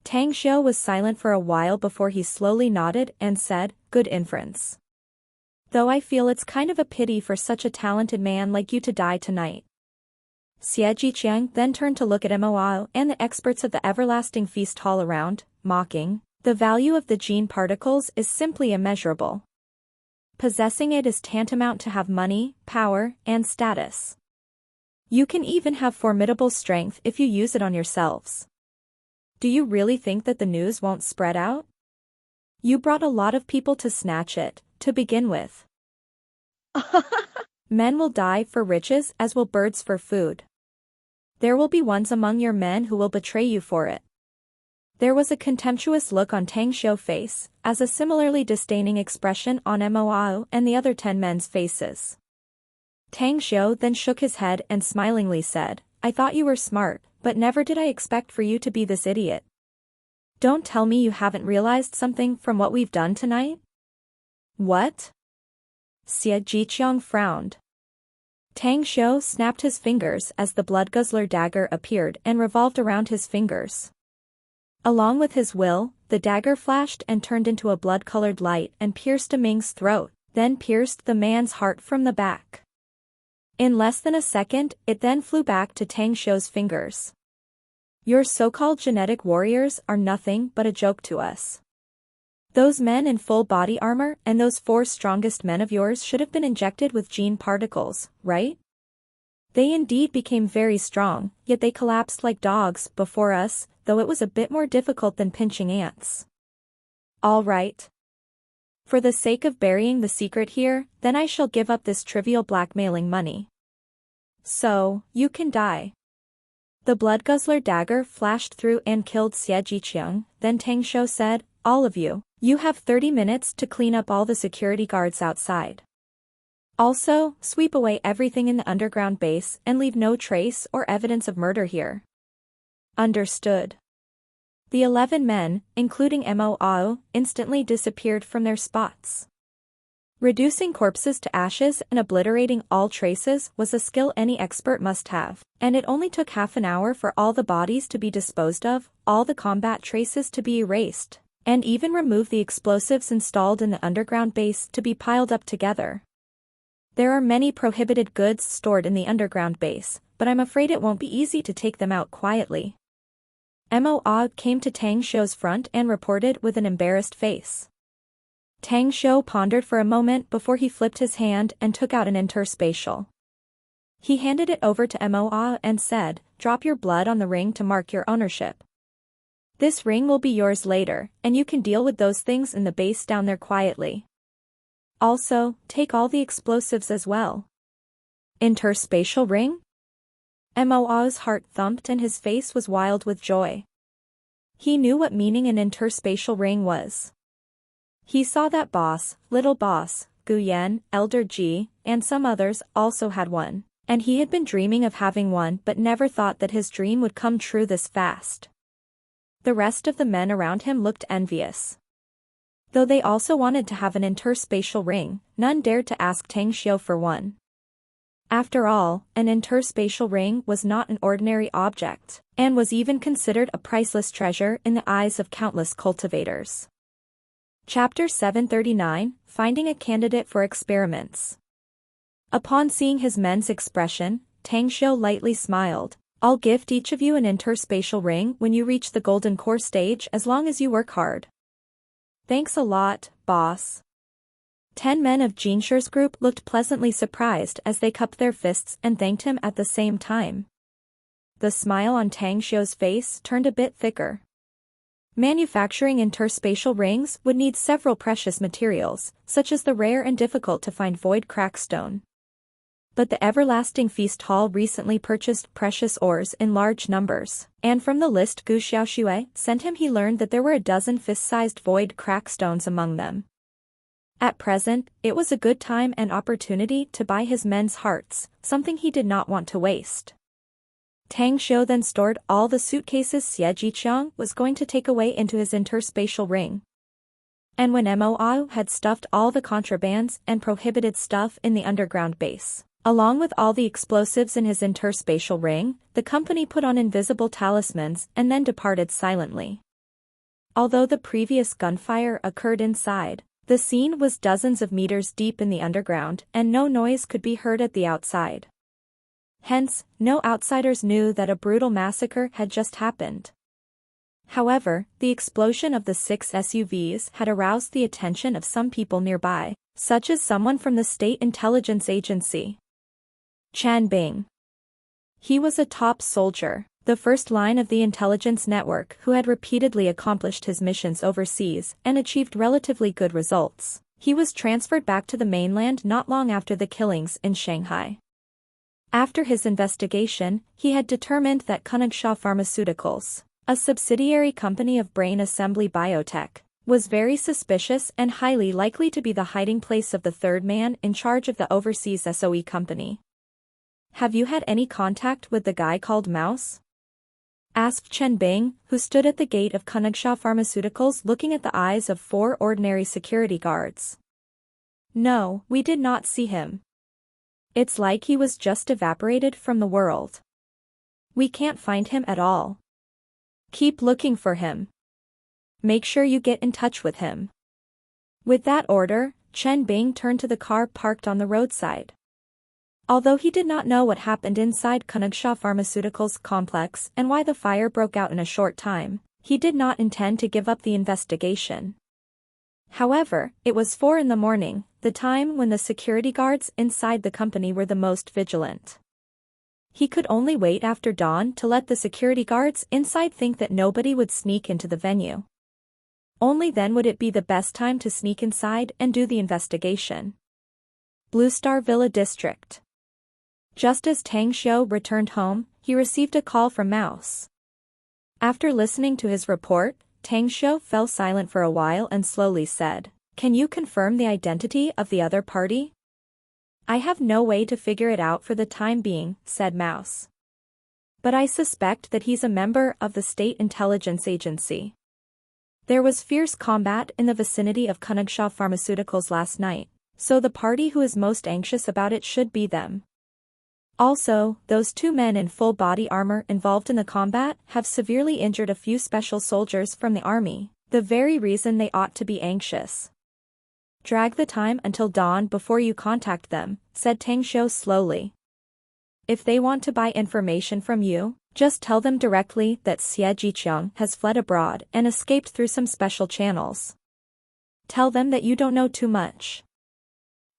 Tang Xiu was silent for a while before he slowly nodded and said, "Good inference. Though I feel it's kind of a pity for such a talented man like you to die tonight." Xie Jiqiang then turned to look at Mo and the experts of the everlasting feast hall around, mocking, "The value of the gene particles is simply immeasurable. Possessing it is tantamount to have money, power, and status. You can even have formidable strength if you use it on yourselves. Do you really think that the news won't spread out?" You brought a lot of people to snatch it, to begin with. Men will die for riches as will birds for food. There will be ones among your men who will betray you for it. There was a contemptuous look on Tang Xiu's face, as a similarly disdaining expression on Mo and the other 10 men's faces. Tang Xiu then shook his head and smilingly said, I thought you were smart, but never did I expect for you to be this idiot. Don't tell me you haven't realized something from what we've done tonight? What? Xie Jiqiang frowned. Tang Xiu snapped his fingers as the blood guzzler dagger appeared and revolved around his fingers. Along with his will, the dagger flashed and turned into a blood-colored light and pierced Ming's throat, then pierced the man's heart from the back. In less than a second, it then flew back to Tang Xiu's fingers. Your so-called genetic warriors are nothing but a joke to us. Those men in full body armor and those 4 strongest men of yours should have been injected with gene particles, right? They indeed became very strong, yet they collapsed like dogs before us, though it was a bit more difficult than pinching ants. All right. For the sake of burying the secret here, then I shall give up this trivial blackmailing money. So, you can die. The blood guzzler dagger flashed through and killed Xie Jiqiang, then Tang Xiu said, all of you. You have 30 minutes to clean up all the security guards outside. Also, sweep away everything in the underground base and leave no trace or evidence of murder here. Understood. The 11 men, including Mo, instantly disappeared from their spots. Reducing corpses to ashes and obliterating all traces was a skill any expert must have, and it only took half an hour for all the bodies to be disposed of, all the combat traces to be erased, and even remove the explosives installed in the underground base to be piled up together. There are many prohibited goods stored in the underground base, but I'm afraid it won't be easy to take them out quietly. Mo came to Tang Xiu's front and reported with an embarrassed face. Tang Xiu pondered for a moment before he flipped his hand and took out an interspatial. He handed it over to Mo and said, drop your blood on the ring to mark your ownership. This ring will be yours later, and you can deal with those things in the base down there quietly. Also, take all the explosives as well. Interspatial ring? Mo's heart thumped and his face was wild with joy. He knew what meaning an interspatial ring was. He saw that boss, little boss, Gu Yan, Elder Ji, and some others also had one, and he had been dreaming of having one but never thought that his dream would come true this fast. The rest of the men around him looked envious. Though they also wanted to have an interspatial ring, none dared to ask Tang Xiu for one. After all, an interspatial ring was not an ordinary object, and was even considered a priceless treasure in the eyes of countless cultivators. Chapter 739, Finding a Candidate for Experiments. Upon seeing his men's expression, Tang Xiu lightly smiled. I'll gift each of you an interspatial ring when you reach the golden core stage as long as you work hard. Thanks a lot, boss. 10 men of Jingshi's group looked pleasantly surprised as they cupped their fists and thanked him at the same time. The smile on Tang Xiu's face turned a bit thicker. Manufacturing interspatial rings would need several precious materials, such as the rare and difficult-to-find void crackstone. But the Everlasting Feast Hall recently purchased precious ores in large numbers, and from the list Gu Xiaoxue sent him he learned that there were a dozen fist-sized void crackstones among them. At present, it was a good time and opportunity to buy his men's hearts, something he did not want to waste. Tang Xiu then stored all the suitcases Xie Jiqiang was going to take away into his interspatial ring. And when Mo had stuffed all the contrabands and prohibited stuff in the underground base, along with all the explosives in his interspatial ring, the company put on invisible talismans and then departed silently. Although the previous gunfire occurred inside, the scene was dozens of meters deep in the underground and no noise could be heard at the outside. Hence, no outsiders knew that a brutal massacre had just happened. However, the explosion of the 6 SUVs had aroused the attention of some people nearby, such as someone from the State Intelligence Agency. Chan Bing. He was a top soldier, the first line of the intelligence network who had repeatedly accomplished his missions overseas and achieved relatively good results. He was transferred back to the mainland not long after the killings in Shanghai. After his investigation, he had determined that Koningsha Pharmaceuticals, a subsidiary company of Brain Assembly Biotech, was very suspicious and highly likely to be the hiding place of the third man in charge of the overseas SOE company. "Have you had any contact with the guy called Mouse?" asked Chen Bing, who stood at the gate of Koningsha Pharmaceuticals looking at the eyes of 4 ordinary security guards. "No, we did not see him. It's like he was just evaporated from the world. We can't find him at all. Keep looking for him. Make sure you get in touch with him." With that order, Chen Bing turned to the car parked on the roadside. Although he did not know what happened inside Koningsha Pharmaceuticals complex and why the fire broke out in a short time, he did not intend to give up the investigation. However, it was 4 in the morning, the time when the security guards inside the company were the most vigilant. He could only wait after dawn to let the security guards inside think that nobody would sneak into the venue. Only then would it be the best time to sneak inside and do the investigation. Blue Star Villa District. Just as Tang Xiu returned home, he received a call from Mouse. After listening to his report, Tang Xiu fell silent for a while and slowly said, "Can you confirm the identity of the other party?" "I have no way to figure it out for the time being," said Mouse. "But I suspect that he's a member of the State Intelligence Agency." There was fierce combat in the vicinity of Koningsha Pharmaceuticals last night, so the party who is most anxious about it should be them. Also, those 2 men in full body armor involved in the combat have severely injured a few special soldiers from the army, the very reason they ought to be anxious. "Drag the time until dawn before you contact them," said Tang Xiu slowly. "If they want to buy information from you, just tell them directly that Xie Jiqiang has fled abroad and escaped through some special channels. Tell them that you don't know too much.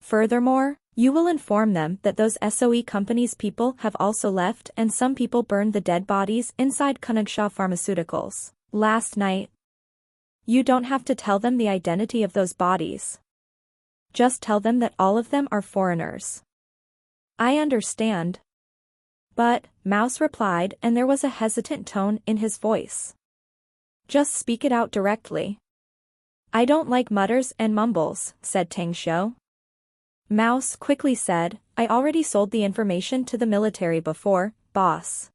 Furthermore, you will inform them that those SOE companies' people have also left and some people burned the dead bodies inside Koningsha Pharmaceuticals last night. You don't have to tell them the identity of those bodies. Just tell them that all of them are foreigners." "I understand." But, Mouse replied, and there was a hesitant tone in his voice. "Just speak it out directly." "I don't like mutters and mumbles," said Tang Xiu. Mouse quickly said, "I already sold the information to the military before, boss.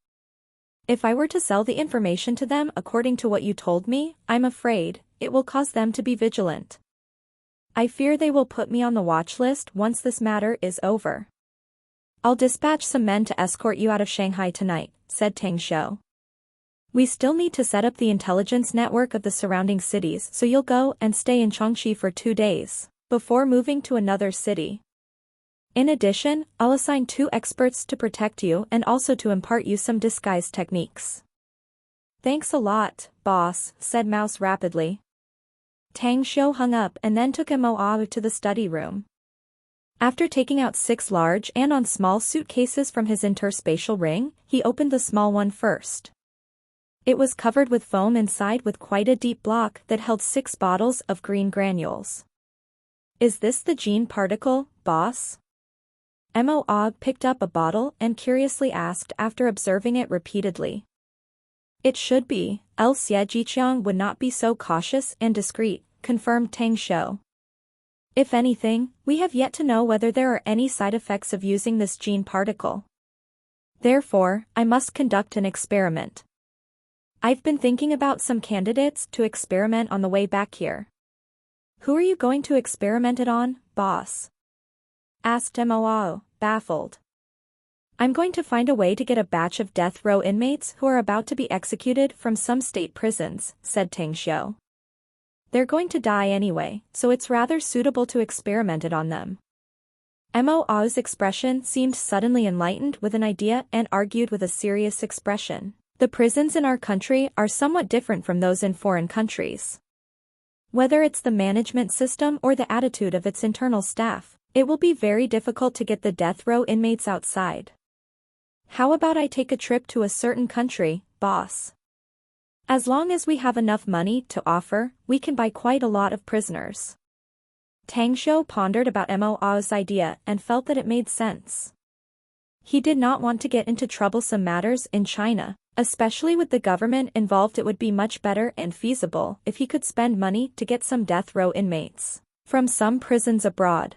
If I were to sell the information to them according to what you told me, I'm afraid it will cause them to be vigilant. I fear they will put me on the watch list once this matter is over." "I'll dispatch some men to escort you out of Shanghai tonight," said Tang Xiu. "We still need to set up the intelligence network of the surrounding cities, so you'll go and stay in Chongqi for 2 days, before moving to another city. In addition, I'll assign 2 experts to protect you and also to impart you some disguise techniques." "Thanks a lot, boss," said Mouse rapidly. Tang Xiu hung up and then took Mo to the study room. After taking out 6 large and small suitcases from his interspatial ring, he opened the small one first. It was covered with foam inside with quite a deep block that held 6 bottles of green granules. "Is this the gene particle, boss?" Mo picked up a bottle and curiously asked after observing it repeatedly. "It should be, else Xie Jiqiang would not be so cautious and discreet," confirmed Tang Xiu. "If anything, we have yet to know whether there are any side effects of using this gene particle. Therefore, I must conduct an experiment. I've been thinking about some candidates to experiment on the way back here." "Who are you going to experiment it on, boss?" asked Mo, baffled. "I'm going to find a way to get a batch of death row inmates who are about to be executed from some state prisons," said Tang Xiu. "They're going to die anyway, so it's rather suitable to experiment it on them." Mo's expression seemed suddenly enlightened with an idea and argued with a serious expression. "The prisons in our country are somewhat different from those in foreign countries. Whether it's the management system or the attitude of its internal staff, it will be very difficult to get the death row inmates outside. How about I take a trip to a certain country, boss. As long as we have enough money to offer, we can buy quite a lot of prisoners. Tang Xiu pondered about Mo's idea and felt that it made sense. He did not want to get into troublesome matters in China, especially with the government involved. It would be much better and feasible if he could spend money to get some death row inmates from some prisons abroad.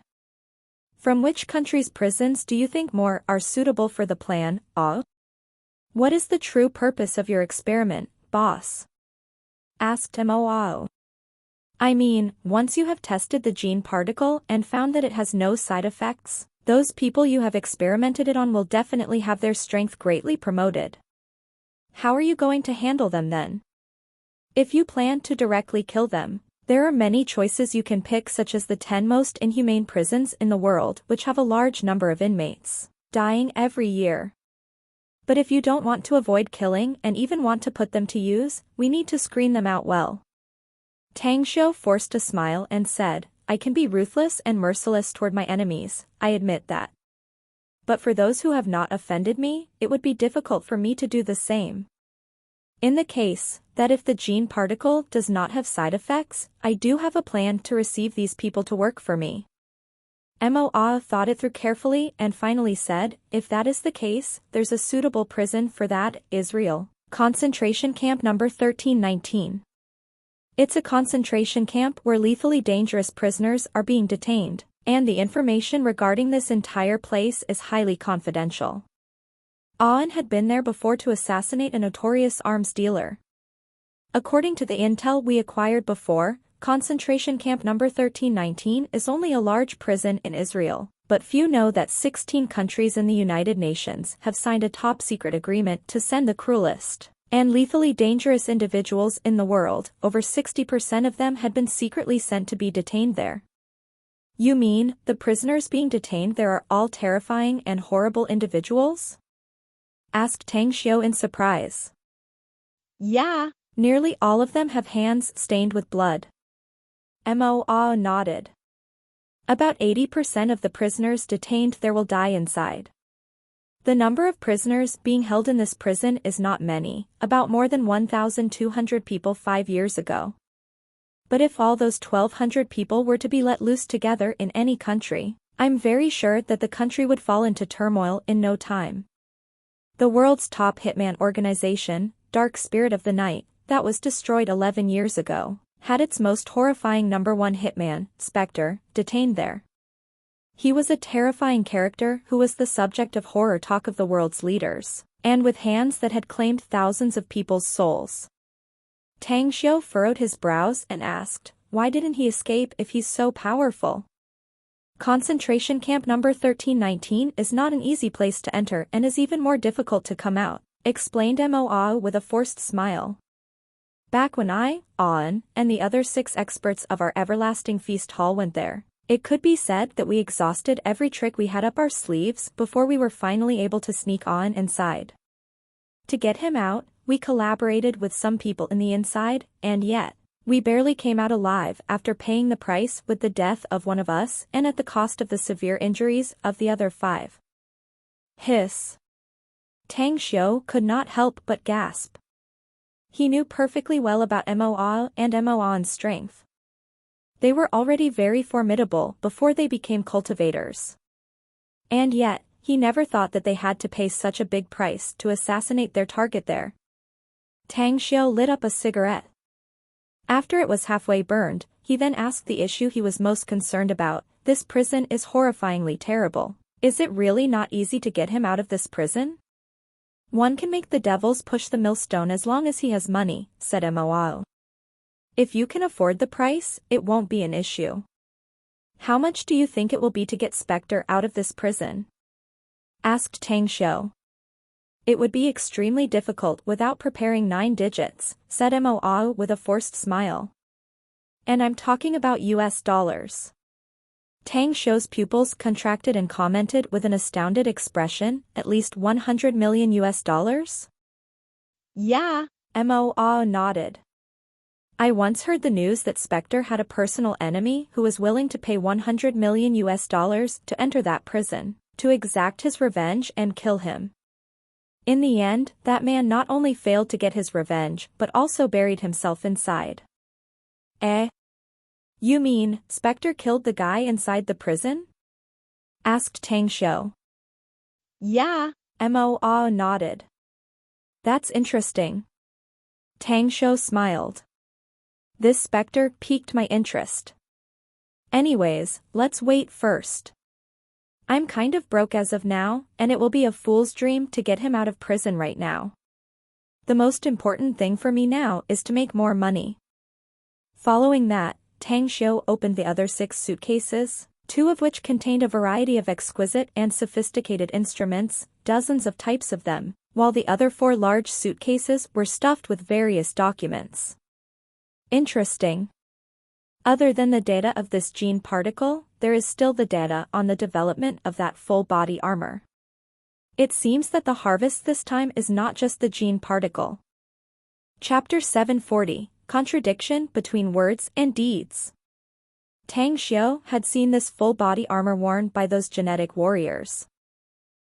From which country's prisons do you think more are suitable for the plan, What is the true purpose of your experiment, boss? Asked Mo. I mean, once you have tested the gene particle and found that it has no side effects, those people you have experimented it on will definitely have their strength greatly promoted. How are you going to handle them then? If you plan to directly kill them, there are many choices you can pick, such as the 10 most inhumane prisons in the world, which have a large number of inmates dying every year. But if you don't want to avoid killing and even want to put them to use, we need to screen them out well. Tang Xiu forced a smile and said, I can be ruthless and merciless toward my enemies, I admit that. But for those who have not offended me, it would be difficult for me to do the same. In the case that if the gene particle does not have side effects, I do have a plan to receive these people to work for me. Mo thought it through carefully and finally said, if that is the case, there's a suitable prison for that, Israel. Concentration Camp Number 1319. It's a concentration camp where lethally dangerous prisoners are being detained, and the information regarding this entire place is highly confidential. An had been there before to assassinate a notorious arms dealer. According to the intel we acquired before, Concentration Camp Number 1319 is only a large prison in Israel, but few know that 16 countries in the United Nations have signed a top-secret agreement to send the cruelest and lethally dangerous individuals in the world. Over 60% of them had been secretly sent to be detained there. You mean, the prisoners being detained there are all terrifying and horrible individuals? Asked Tang Xiu in surprise. Yeah. Nearly all of them have hands stained with blood. Mo nodded. About 80% of the prisoners detained there will die inside. The number of prisoners being held in this prison is not many, about more than 1,200 people 5 years ago. But if all those 1,200 people were to be let loose together in any country, I'm very sure that the country would fall into turmoil in no time. The world's top hitman organization, Dark Spirit of the Night, that was destroyed 11 years ago, had its most horrifying #1 hitman, Spectre, detained there. He was a terrifying character who was the subject of horror talk of the world's leaders, and with hands that had claimed thousands of people's souls. Tang Xiu furrowed his brows and asked, why didn't he escape if he's so powerful? Concentration Camp Number 1319 is not an easy place to enter and is even more difficult to come out, explained Mo with a forced smile. Back when I, An, and the other 6 experts of our everlasting feast hall went there, it could be said that we exhausted every trick we had up our sleeves before we were finally able to sneak on inside. To get him out, we collaborated with some people in the inside, and yet, we barely came out alive after paying the price with the death of one of us and at the cost of the severe injuries of the other 5. Hiss. Tang Xiu could not help but gasp. He knew perfectly well about Mo and Mo's strength. They were already very formidable before they became cultivators. And yet, he never thought that they had to pay such a big price to assassinate their target there. Tang Xiu lit up a cigarette. After it was halfway burned, he then asked the issue he was most concerned about. This prison is horrifyingly terrible. Is it really not easy to get him out of this prison? One can make the devils push the millstone as long as he has money, said Mo. If you can afford the price, it won't be an issue. How much do you think it will be to get Spectre out of this prison? Asked Tang Xiu. It would be extremely difficult without preparing 9 digits, said Mo with a forced smile. And I'm talking about US dollars. Tang Xiu's pupils contracted and commented with an astounded expression, at least 100 million US dollars? Yeah. Mo nodded. I once heard the news that Spectre had a personal enemy who was willing to pay 100 million US dollars to enter that prison, to exact his revenge and kill him. In the end, that man not only failed to get his revenge but also buried himself inside. Eh? You mean, Spectre killed the guy inside the prison? Asked Tang Xiu. Yeah. Mo nodded. That's interesting. Tang Xiu smiled. This Spectre piqued my interest. Anyways, let's wait first. I'm kind of broke as of now, and it will be a fool's dream to get him out of prison right now. The most important thing for me now is to make more money. Following that, Tang Xiu opened the other 6 suitcases, 2 of which contained a variety of exquisite and sophisticated instruments, dozens of types of them, while the other 4 large suitcases were stuffed with various documents. Interesting. Other than the data of this gene particle, there is still the data on the development of that full-body armor. It seems that the harvest this time is not just the gene particle. Chapter 740, Contradiction Between Words and Deeds. Tang Xiu had seen this full-body armor worn by those genetic warriors.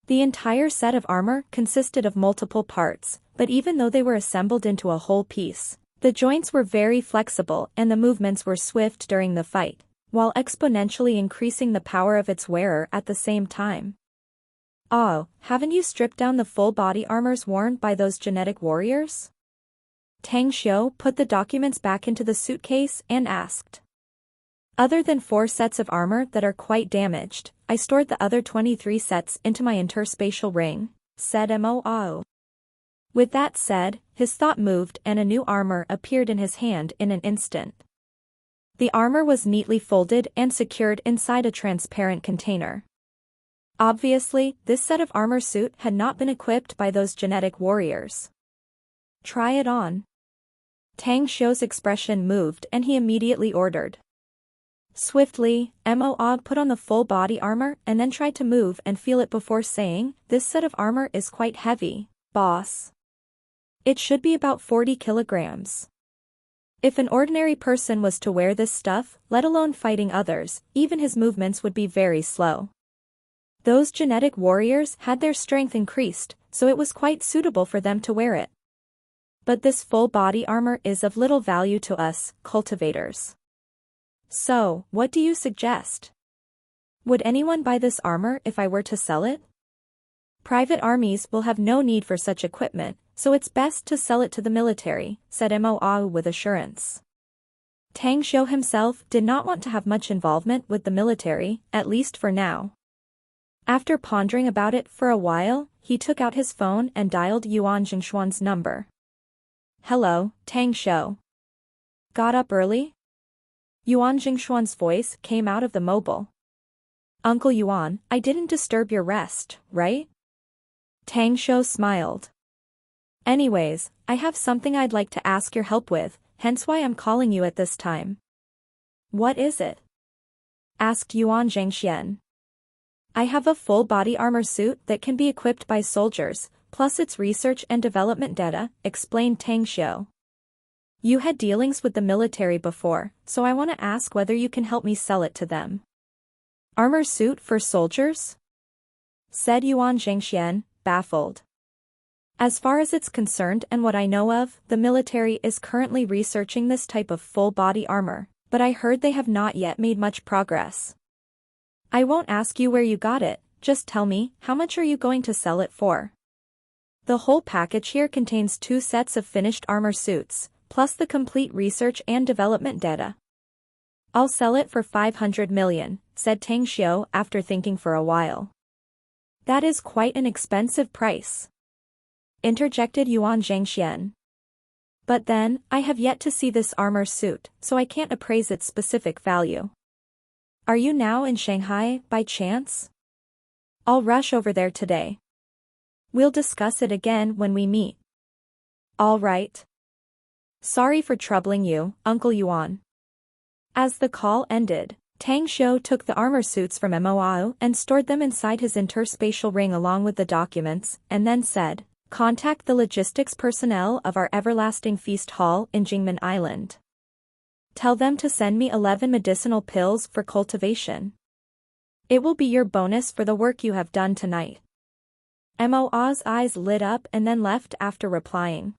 The entire set of armor consisted of multiple parts, but even though they were assembled into a whole piece, the joints were very flexible and the movements were swift during the fight, while exponentially increasing the power of its wearer at the same time. Oh, haven't you stripped down the full-body armors worn by those genetic warriors? Tang Xiu put the documents back into the suitcase and asked. Other than 4 sets of armor that are quite damaged, I stored the other 23 sets into my interspatial ring, said Mo. With that said, his thought moved and a new armor appeared in his hand in an instant. The armor was neatly folded and secured inside a transparent container. Obviously, this set of armor suit had not been equipped by those genetic warriors. Try it on. Tang Xiu's expression moved and he immediately ordered. Swiftly, Mo put on the full-body armor and then tried to move and feel it before saying, "This set of armor is quite heavy, boss. It should be about 40 kilograms. If an ordinary person was to wear this stuff, let alone fighting others, even his movements would be very slow." Those genetic warriors had their strength increased, so it was quite suitable for them to wear it. But this full-body armor is of little value to us, cultivators. So, what do you suggest? Would anyone buy this armor if I were to sell it? Private armies will have no need for such equipment, so it's best to sell it to the military, said Mo with assurance. Tang Xiu himself did not want to have much involvement with the military, at least for now. After pondering about it for a while, he took out his phone and dialed Yuan Jingshuan's number. Hello, Tang Xiu. Got up early? Yuan Jingshuan's voice came out of the mobile. Uncle Yuan, I didn't disturb your rest, right? Tang Xiu smiled. Anyways, I have something I'd like to ask your help with, hence why I'm calling you at this time. What is it? Asked Yuan Jingshuan. I have a full-body armor suit that can be equipped by soldiers, plus its research and development data, explained Tang Xiu. You had dealings with the military before, so I want to ask whether you can help me sell it to them. Armor suit for soldiers? Said Yuan Jingshuan, baffled. As far as it's concerned and what I know of, the military is currently researching this type of full-body armor, but I heard they have not yet made much progress. I won't ask you where you got it, just tell me, how much are you going to sell it for? The whole package here contains 2 sets of finished armor suits, plus the complete research and development data. I'll sell it for 500 million, said Tang Xiu after thinking for a while. That is quite an expensive price. Interjected Yuan Jingshuan. But then, I have yet to see this armor suit, so I can't appraise its specific value. Are you now in Shanghai, by chance? I'll rush over there today. We'll discuss it again when we meet. All right. Sorry for troubling you, Uncle Yuan. As the call ended, Tang Xiu took the armor suits from Mo and stored them inside his interspatial ring along with the documents, and then said, "Contact the logistics personnel of our Everlasting Feast Hall in Jingmen Island. Tell them to send me 11 medicinal pills for cultivation. It will be your bonus for the work you have done tonight." Mo's eyes lit up and then left after replying.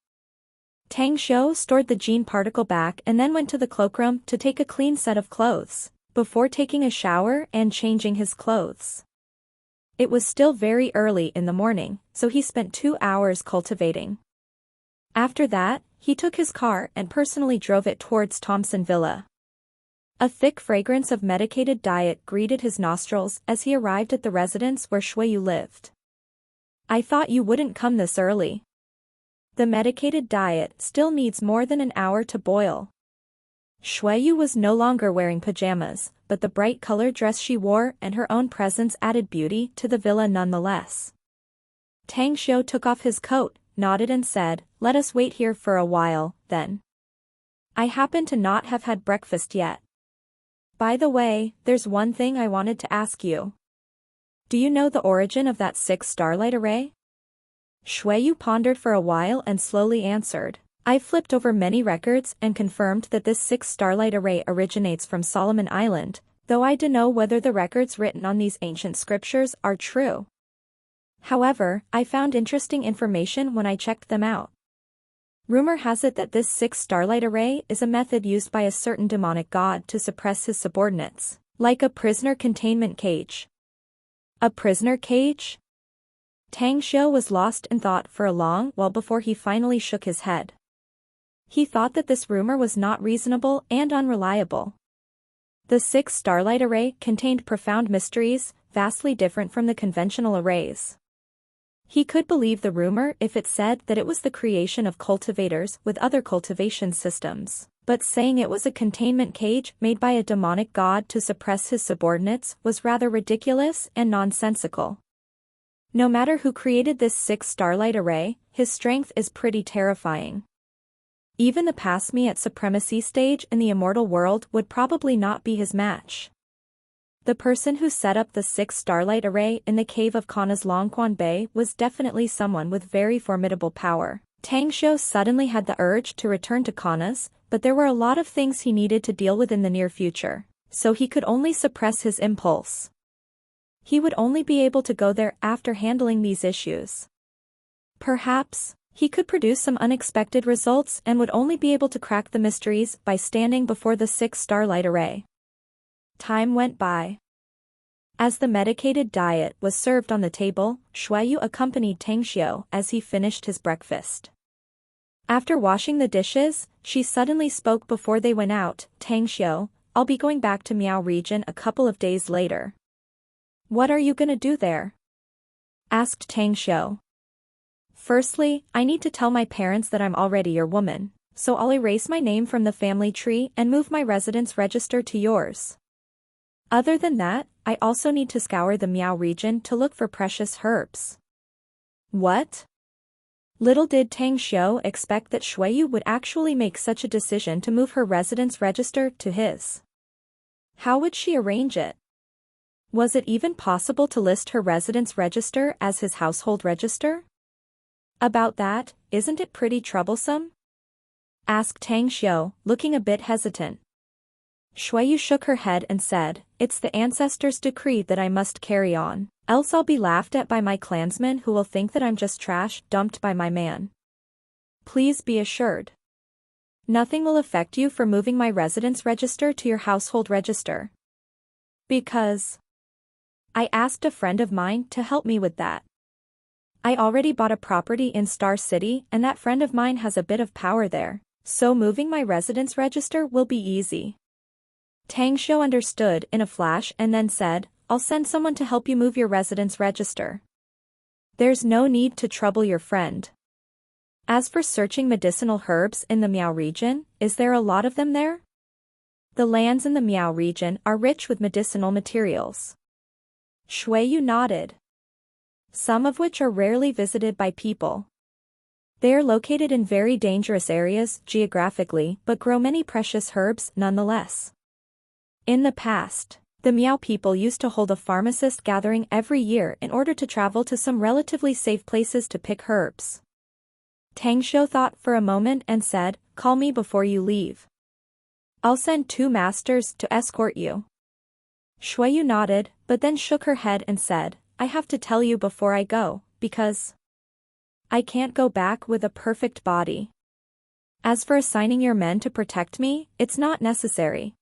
Tang Xiu stored the gene particle back and then went to the cloakroom to take a clean set of clothes, before taking a shower and changing his clothes. It was still very early in the morning, so he spent 2 hours cultivating. After that, he took his car and personally drove it towards Thompson Villa. A thick fragrance of medicated diet greeted his nostrils as he arrived at the residence where Shuiyu lived. "I thought you wouldn't come this early. The medicated diet still needs more than an hour to boil." Shuiyu was no longer wearing pajamas, but the bright colored dress she wore and her own presence added beauty to the villa nonetheless. Tang Xiu took off his coat, nodded and said, "Let us wait here for a while, then. I happen to not have had breakfast yet. By the way, there's one thing I wanted to ask you. Do you know the origin of that 6 starlight array?" Shuiyu pondered for a while and slowly answered, "I flipped over many records and confirmed that this 6 starlight array originates from Solomon Island, though I don't know whether the records written on these ancient scriptures are true. However, I found interesting information when I checked them out. Rumor has it that this 6 starlight array is a method used by a certain demonic god to suppress his subordinates, like a prisoner containment cage." "A prisoner cage?" Tang Xiu was lost in thought for a long while before he finally shook his head. He thought that this rumor was not reasonable and unreliable. The 6 starlight array contained profound mysteries, vastly different from the conventional arrays. He could believe the rumor if it said that it was the creation of cultivators with other cultivation systems, but saying it was a containment cage made by a demonic god to suppress his subordinates was rather ridiculous and nonsensical. No matter who created this 6 starlight array, his strength is pretty terrifying. Even the pass me at supremacy stage in the immortal world would probably not be his match. The person who set up the 6 starlight array in the cave of Kana's Longquan Bay was definitely someone with very formidable power. Tang Xiu suddenly had the urge to return to Kana's, but there were a lot of things he needed to deal with in the near future, so he could only suppress his impulse. He would only be able to go there after handling these issues. Perhaps, he could produce some unexpected results and would only be able to crack the mysteries by standing before the 6 starlight array. Time went by. As the medicated diet was served on the table, Shuiyu accompanied Tang Xiu as he finished his breakfast. After washing the dishes, she suddenly spoke before they went out, "Tang Xiu, I'll be going back to Miao region a couple of days later." "What are you gonna do there?" asked Tang Xiu. "Firstly, I need to tell my parents that I'm already your woman, so I'll erase my name from the family tree and move my residence register to yours. Other than that, I also need to scour the Miao region to look for precious herbs." What? Little did Tang Xiu expect that Shuiyu would actually make such a decision to move her residence register to his. How would she arrange it? Was it even possible to list her residence register as his household register? "About that, isn't it pretty troublesome?" asked Tang Xiu, looking a bit hesitant. Shuiyu shook her head and said, "It's the ancestors' decree that I must carry on, else I'll be laughed at by my clansmen who will think that I'm just trash dumped by my man. Please be assured. Nothing will affect you for moving my residence register to your household register. Because I asked a friend of mine to help me with that. I already bought a property in Star City and that friend of mine has a bit of power there, so moving my residence register will be easy." Tang Xiu understood in a flash and then said, "I'll send someone to help you move your residence register. There's no need to trouble your friend. As for searching medicinal herbs in the Miao region, is there a lot of them there?" "The lands in the Miao region are rich with medicinal materials." Shuiyu nodded. "Some of which are rarely visited by people. They are located in very dangerous areas geographically but grow many precious herbs nonetheless. In the past, the Miao people used to hold a pharmacist gathering every year in order to travel to some relatively safe places to pick herbs." Tang Xiu thought for a moment and said, "Call me before you leave. I'll send 2 masters to escort you." Shuiyu nodded, but then shook her head and said, "I have to tell you before I go, because I can't go back with a perfect body. As for assigning your men to protect me, it's not necessary.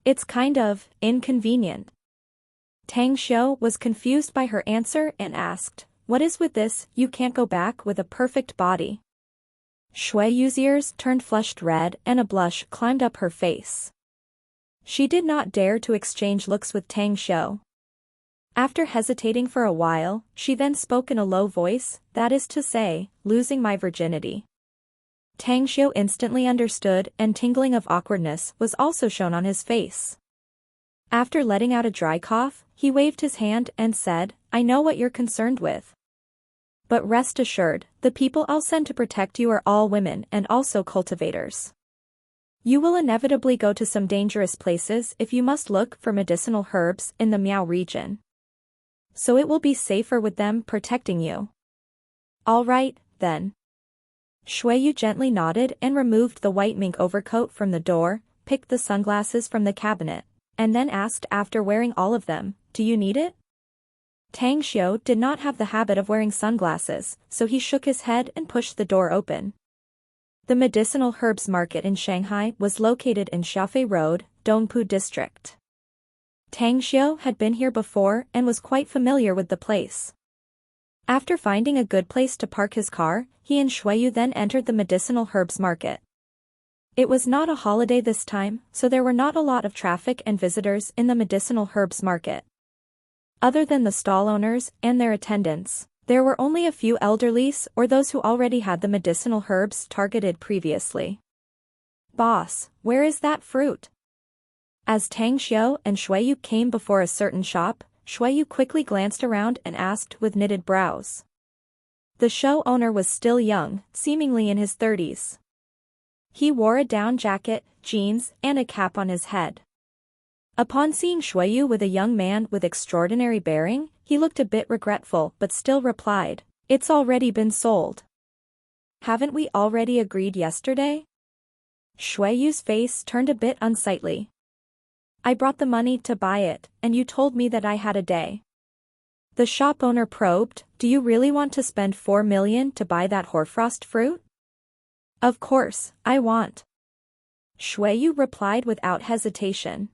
It's kind of inconvenient. Tang Xiu was confused by her answer and asked, "What is with this, you can't go back with a perfect body?" Shui Yu's ears turned flushed red and a blush climbed up her face. She did not dare to exchange looks with Tang Xiu. After hesitating for a while, she then spoke in a low voice, "That is to say, losing my virginity." Tang Xiu instantly understood, and tingling of awkwardness was also shown on his face. After letting out a dry cough, he waved his hand and said, "I know what you're concerned with. But rest assured, the people I'll send to protect you are all women and also cultivators. You will inevitably go to some dangerous places if you must look for medicinal herbs in the Miao region. So it will be safer with them protecting you." "All right, then." Shui Yu gently nodded and removed the white mink overcoat from the door, picked the sunglasses from the cabinet, and then asked after wearing all of them, "Do you need it?" Tang Xiu did not have the habit of wearing sunglasses, so he shook his head and pushed the door open. The medicinal herbs market in Shanghai was located in Xiaofei Road, Dongpu District. Tang Xiu had been here before and was quite familiar with the place. After finding a good place to park his car, he and Shui Yu then entered the medicinal herbs market. It was not a holiday this time, so there were not a lot of traffic and visitors in the medicinal herbs market. Other than the stall owners and their attendants, there were only a few elderlies or those who already had the medicinal herbs targeted previously. "Boss, where is that fruit?" As Tang Xiu and Shui Yu came before a certain shop, Shui Yu quickly glanced around and asked with knitted brows. The show owner was still young, seemingly in his 30s. He wore a down jacket, jeans, and a cap on his head. Upon seeing Shui Yu with a young man with extraordinary bearing, he looked a bit regretful but still replied, "It's already been sold. Haven't we already agreed yesterday?" Shui Yu's face turned a bit unsightly. "I brought the money to buy it, and you told me that I had a day." The shop owner probed, "Do you really want to spend 4 million to buy that hoarfrost fruit?" "Of course, I want." Shui Yu replied without hesitation.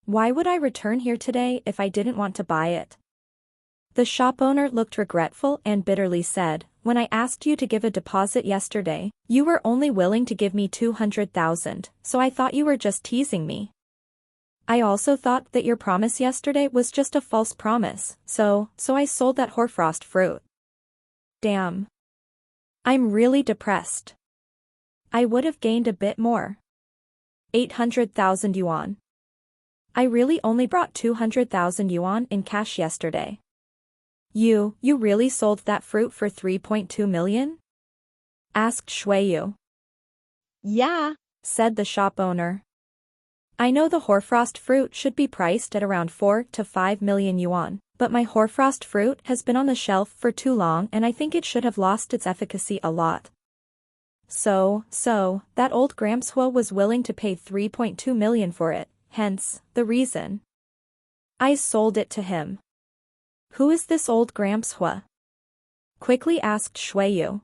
"Why would I return here today if I didn't want to buy it?" The shop owner looked regretful and bitterly said, "When I asked you to give a deposit yesterday, you were only willing to give me 200,000, so I thought you were just teasing me. I also thought that your promise yesterday was just a false promise, so I sold that hoarfrost fruit. Damn. I'm really depressed. I would have gained a bit more. 800,000 yuan. I really only brought 200,000 yuan in cash yesterday. You really sold that fruit for 3.2 million? Asked Shui Yu. Yeah, said the shop owner. I know the hoarfrost fruit should be priced at around 4 to 5 million yuan, but my hoarfrost fruit has been on the shelf for too long and I think it should have lost its efficacy a lot. So, that old Gramshua was willing to pay 3.2 million for it, hence, the reason I sold it to him. Who is this old Gramshua? Quickly asked Shui Yu.